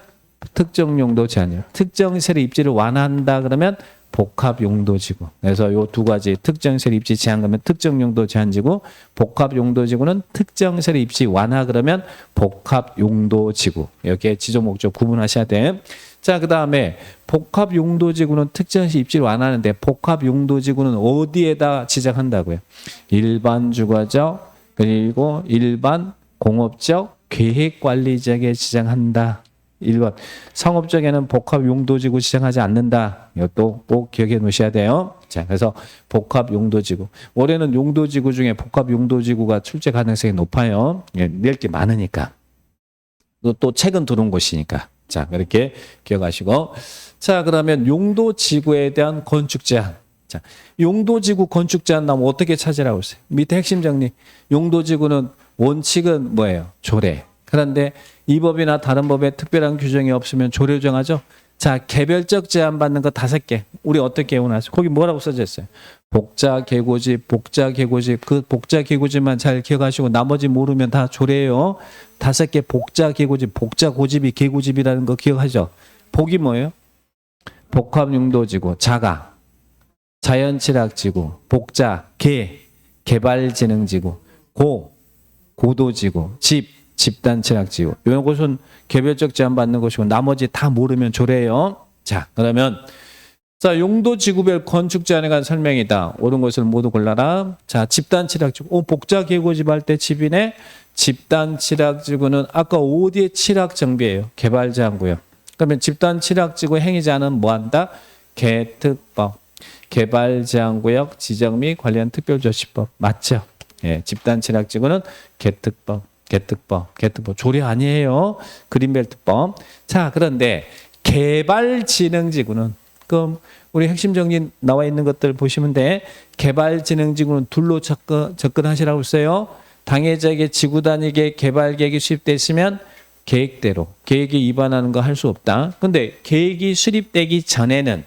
특정용도 제한이요. 특정설의 입지를 완화한다 그러면 복합용도지구. 그래서 요 2가지 특정시설 입지 제한 그러면 특정용도 제한지구, 복합용도지구는 특정시설 입지 완화 그러면 복합용도지구. 이렇게 지적 목적 구분하셔야 돼. 자, 그 다음에 복합용도지구는 특정시설 입지를 완화하는데 복합용도지구는 어디에다 지정한다고요? 일반 주거적 그리고 일반 공업적 계획관리지역에 지정한다. 1번. 상업적에는 복합용도지구 지정하지 않는다. 이것도 꼭 기억해 놓으셔야 돼요. 자, 그래서 복합용도지구. 올해는 용도지구 중에 복합용도지구가 출제 가능성이 높아요. 낼 게 많으니까. 또 최근 들어온 곳이니까. 자, 그렇게 기억하시고. 자, 그러면 용도지구에 대한 건축 제한. 자, 용도지구 건축 제한 나오면 어떻게 찾으라고 했어요? 밑에 핵심 정리. 용도지구는 원칙은 뭐예요? 조례. 그런데 이 법이나 다른 법에 특별한 규정이 없으면 조례 정하죠. 자, 개별적 제한 받는 거 5개. 우리 어떻게 해오나요? 거기 뭐라고 써져 있어요? 복자 계고집, 복자 계고집. 그 복자 계고집만 잘 기억하시고 나머지 모르면 다 조례예요. 5개 복자 계고집, 복자 고집이 계고집이라는 거 기억하죠? 복이 뭐예요? 복합용도지구, 자가, 자연칠학지구, 복자, 개발진흥지구, 고도지구, 집단체학지구. 이런 곳은 개별적 제한 받는 것이고 나머지 다 모르면 조례예요. 자, 그러면 자, 용도지구별 건축 제한에 관한 설명이다. 옳은 것을 모두 골라라. 자, 집단칠학지구. 복자 계고집 할 때 집이네. 집단칠학지구는 아까 어디에 칠학 정비예요? 개발 제한구요. 그러면 집단칠학지구 행위 제한은 뭐 한다? 개특법, 개발 제한구역 지정 및 관련 특별조치법. 맞죠? 예, 집단칠학지구는 개특법 조례 아니에요. 그린벨트법. 자, 그런데 개발진흥지구는 그럼 우리 핵심 정리 나와 있는 것들 보시면 돼. 개발진흥지구는 둘로 접근하시라고 했어요. 당해자에게 지구 단위계 개발 계획이 수립돼 있으면 계획대로 계획에 위반하는 거 할 수 없다. 근데 계획이 수립되기 전에는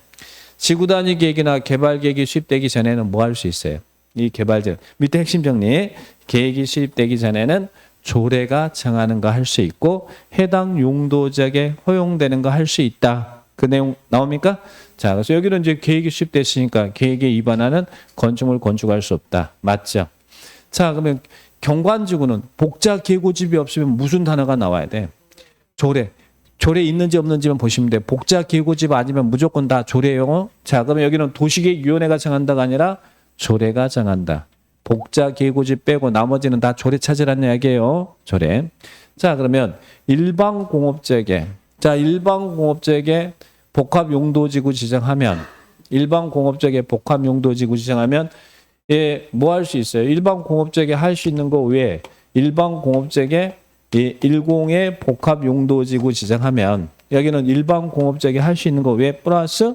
지구 단위 계획이나 개발 계획이 수립되기 전에는 뭐 할 수 있어요? 이 개발진 밑에 핵심 정리. 계획이 수립되기 전에는 조례가 정하는 거 할 수 있고 해당 용도지역에 허용되는 거 할 수 있다. 그 내용 나옵니까? 자, 그래서 여기는 이제 계획이 수립됐으니까 계획에 위반하는 건축물 건축할 수 없다. 맞죠? 자, 그러면 경관지구는 복자 계고집이 없으면 무슨 단어가 나와야 돼? 조례. 조례 있는지 없는지만 보시면 돼. 복자 계고집 아니면 무조건 다 조례요. 자, 그러면 여기는 도시계획위원회가 정한다가 아니라 조례가 정한다. 복자 계고집 빼고 나머지는 다 조례 찾으라는 이야기예요. 조례. 자, 그러면 일반공업지역에 복합용도지구 지정하면 예, 뭐 할 수 있어요? 일반공업지역에 할 수 있는 거 외에 일반공업지역에 10의 복합용도지구 지정하면 여기는 일반공업지역에 할 수 있는 거 외에 플러스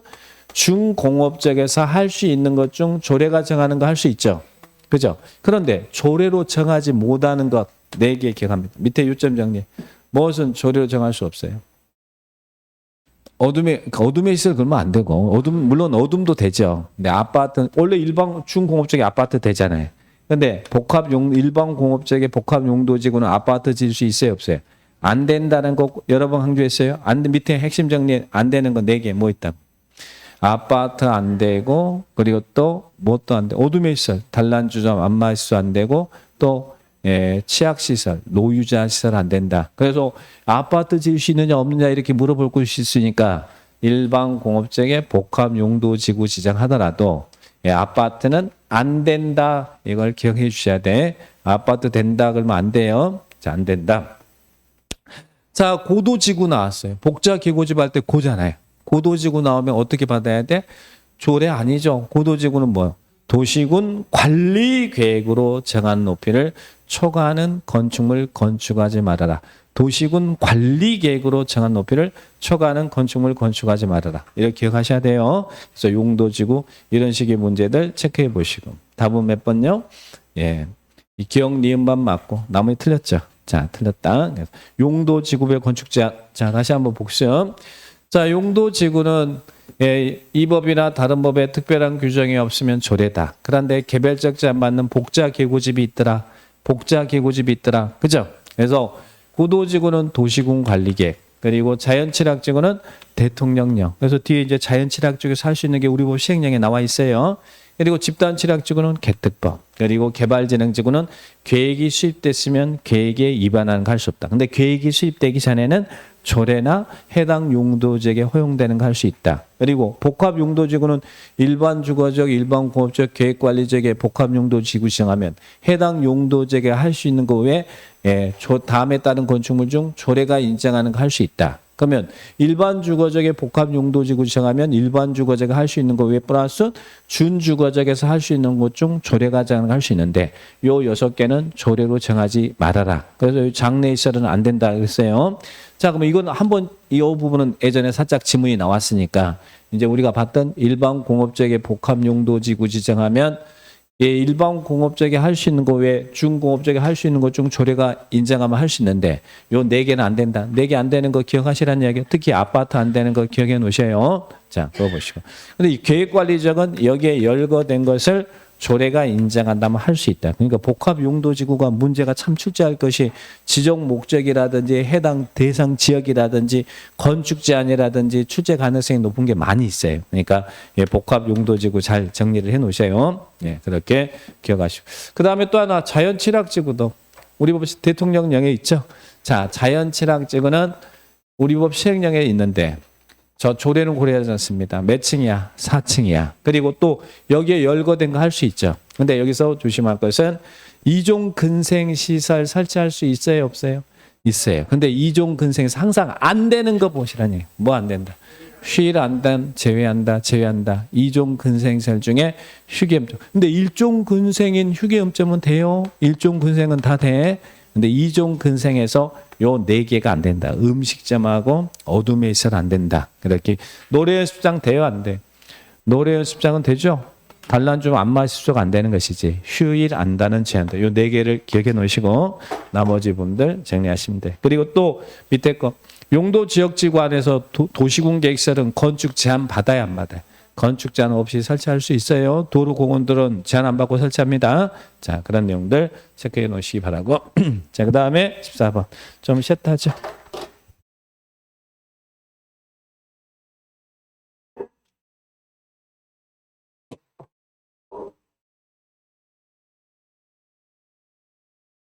중공업적에서 할 수 있는 것 중 조례가 정하는 거 할 수 있죠. 그죠? 그런데 조례로 정하지 못하는 것 4개 기억합니다. 밑에 요점 정리. 무엇은 조례로 정할 수 없어요. 어둠에 있을 그러면 안 되고, 물론 어둠도 되죠. 근데 아파트, 원래 일반 중공업적인 아파트 되잖아요. 근데 일반 공업적의 복합 용도지구는 아파트 지을 수 있어요, 없어요? 안 된다는 거 여러 번 강조했어요. 밑에 핵심 정리 안 되는 거 4개 뭐 있다? 아파트 안 되고, 그리고 또 뭣도 안 돼. 어둠의 시설, 단란주점, 안마시설 안 되고, 또 치약시설, 노유자 시설 안 된다. 그래서 아파트 지을 수 있느냐 없느냐 이렇게 물어볼 곳이 있으니까 일반 공업적의 복합 용도 지구 지정하더라도 아파트는 안 된다. 이걸 기억해 주셔야 돼. 아파트 된다 그러면 안 돼요. 자, 안 된다. 자, 고도지구 나왔어요. 복자기고집 할 때 고잖아요. 고도지구 나오면 어떻게 받아야 돼? 조례 아니죠. 고도지구는 뭐요? 도시군 관리계획으로 정한 높이를 초과하는 건축물 건축하지 말아라. 도시군 관리계획으로 정한 높이를 초과하는 건축물 건축하지 말아라. 이렇게 기억하셔야 돼요. 그래서 용도지구 이런 식의 문제들 체크해 보시고. 답은 몇 번요? 예, 이 기억 니은만 맞고 나머지 틀렸죠. 자, 틀렸다. 용도지구별 건축자. 자, 다시 한번 복습. 자, 용도지구는 이 법이나 다른 법에 특별한 규정이 없으면 조례다. 그런데 개별적 제한 받는 복자계고집이 있더라. 그죠? 그래서 고도지구는 도시군 관리계획, 그리고 자연취락지구는 대통령령. 그래서 뒤에 이제 자연취락지구에서 할 수 있는 게 우리 법 시행령에 나와 있어요. 그리고 집단취락지구는 개특법, 그리고 개발진흥지구는 계획이 수립됐으면 계획에 위반하는 거 할 수 없다. 근데 계획이 수립되기 전에는 조례나 해당 용도지역에 허용되는 거 할 수 있다. 그리고 복합용도지구는 일반 주거적, 일반 공업적, 계획관리지역의 복합용도지구 지정하면 해당 용도지역에 할 수 있는 거 외에 다음에 따른 건축물 중 조례가 인정하는 거 할 수 있다. 그러면 일반 주거적의 복합 용도지구 지정하면 일반 주거적이 할 수 있는 거 외에 플러스 준주거적에서 할 수 있는 것 중 조례가 정하는 거 할 수 있는데 요 6개는 조례로 정하지 말아라. 그래서 장래시설은 안 된다 그랬어요. 자, 그러면 이건 한번 이 부분은 예전에 살짝 지문이 나왔으니까 이제 우리가 봤던 일반 공업적의 복합 용도지구 지정하면 일반 공업적에 할 수 있는 거 외에 중공업적에 할 수 있는 것 중 조례가 인정하면 할 수 있는데 요 4개는 안 된다. 4개 안 되는 거 기억하시라는 이야기예요. 특히 아파트 안 되는 거 기억해 놓으셔요. 자, 그거 보시고. 근데 이 계획관리적은 여기에 열거된 것을 조례가 인정한다면 할 수 있다. 그러니까 복합용도지구가 문제가 참 출제할 것이 지정 목적이라든지 해당 대상 지역이라든지 건축 제한이라든지 출제 가능성이 높은 게 많이 있어요. 그러니까 복합용도지구 잘 정리를 해 놓으셔요. 예, 그렇게 기억하시고. 그 다음에 또 하나 자연취락지구도 우리 법 대통령령에 있죠. 자, 자연취락지구는 우리 법 시행령에 있는데 저 조례는 고려하지 않습니다. 몇 층이야? 4층이야. 그리고 또 여기에 열거된 거 할 수 있죠. 근데 여기서 조심할 것은 이종 근생 시설 설치할 수 있어요, 없어요? 있어요. 근데 이종 근생에서 항상 안 되는 거 보시라니. 뭐 안 된다? 휴일한다, 제외한다. 이종 근생시설 중에 휴게음점. 근데 일종 근생인 휴게음점은 돼요. 일종 근생은 다 돼. 근데 이종 근생에서 요 4개가 안 된다. 음식점하고 어둠의 시설 안 된다. 그렇게 노래 연습장 돼요, 안 돼? 노래 연습장은 되죠? 단란주점 안마시소가 안 되는 것이지. 휴일 안다는 제한다. 요 4개를 기억해 놓으시고 나머지 분들 정리하시면 돼. 그리고 또 밑에 거 용도지역지구 안에서 도시군 계획시설은 건축 제한 받아야 안 받아요? 건축 제한 없이 설치할 수 있어요. 도로공원들은 제한 안 받고 설치합니다. 자, 그런 내용들 체크해 놓으시기 바라고. 자, 그 다음에 14번. 좀 쉬었다 하죠.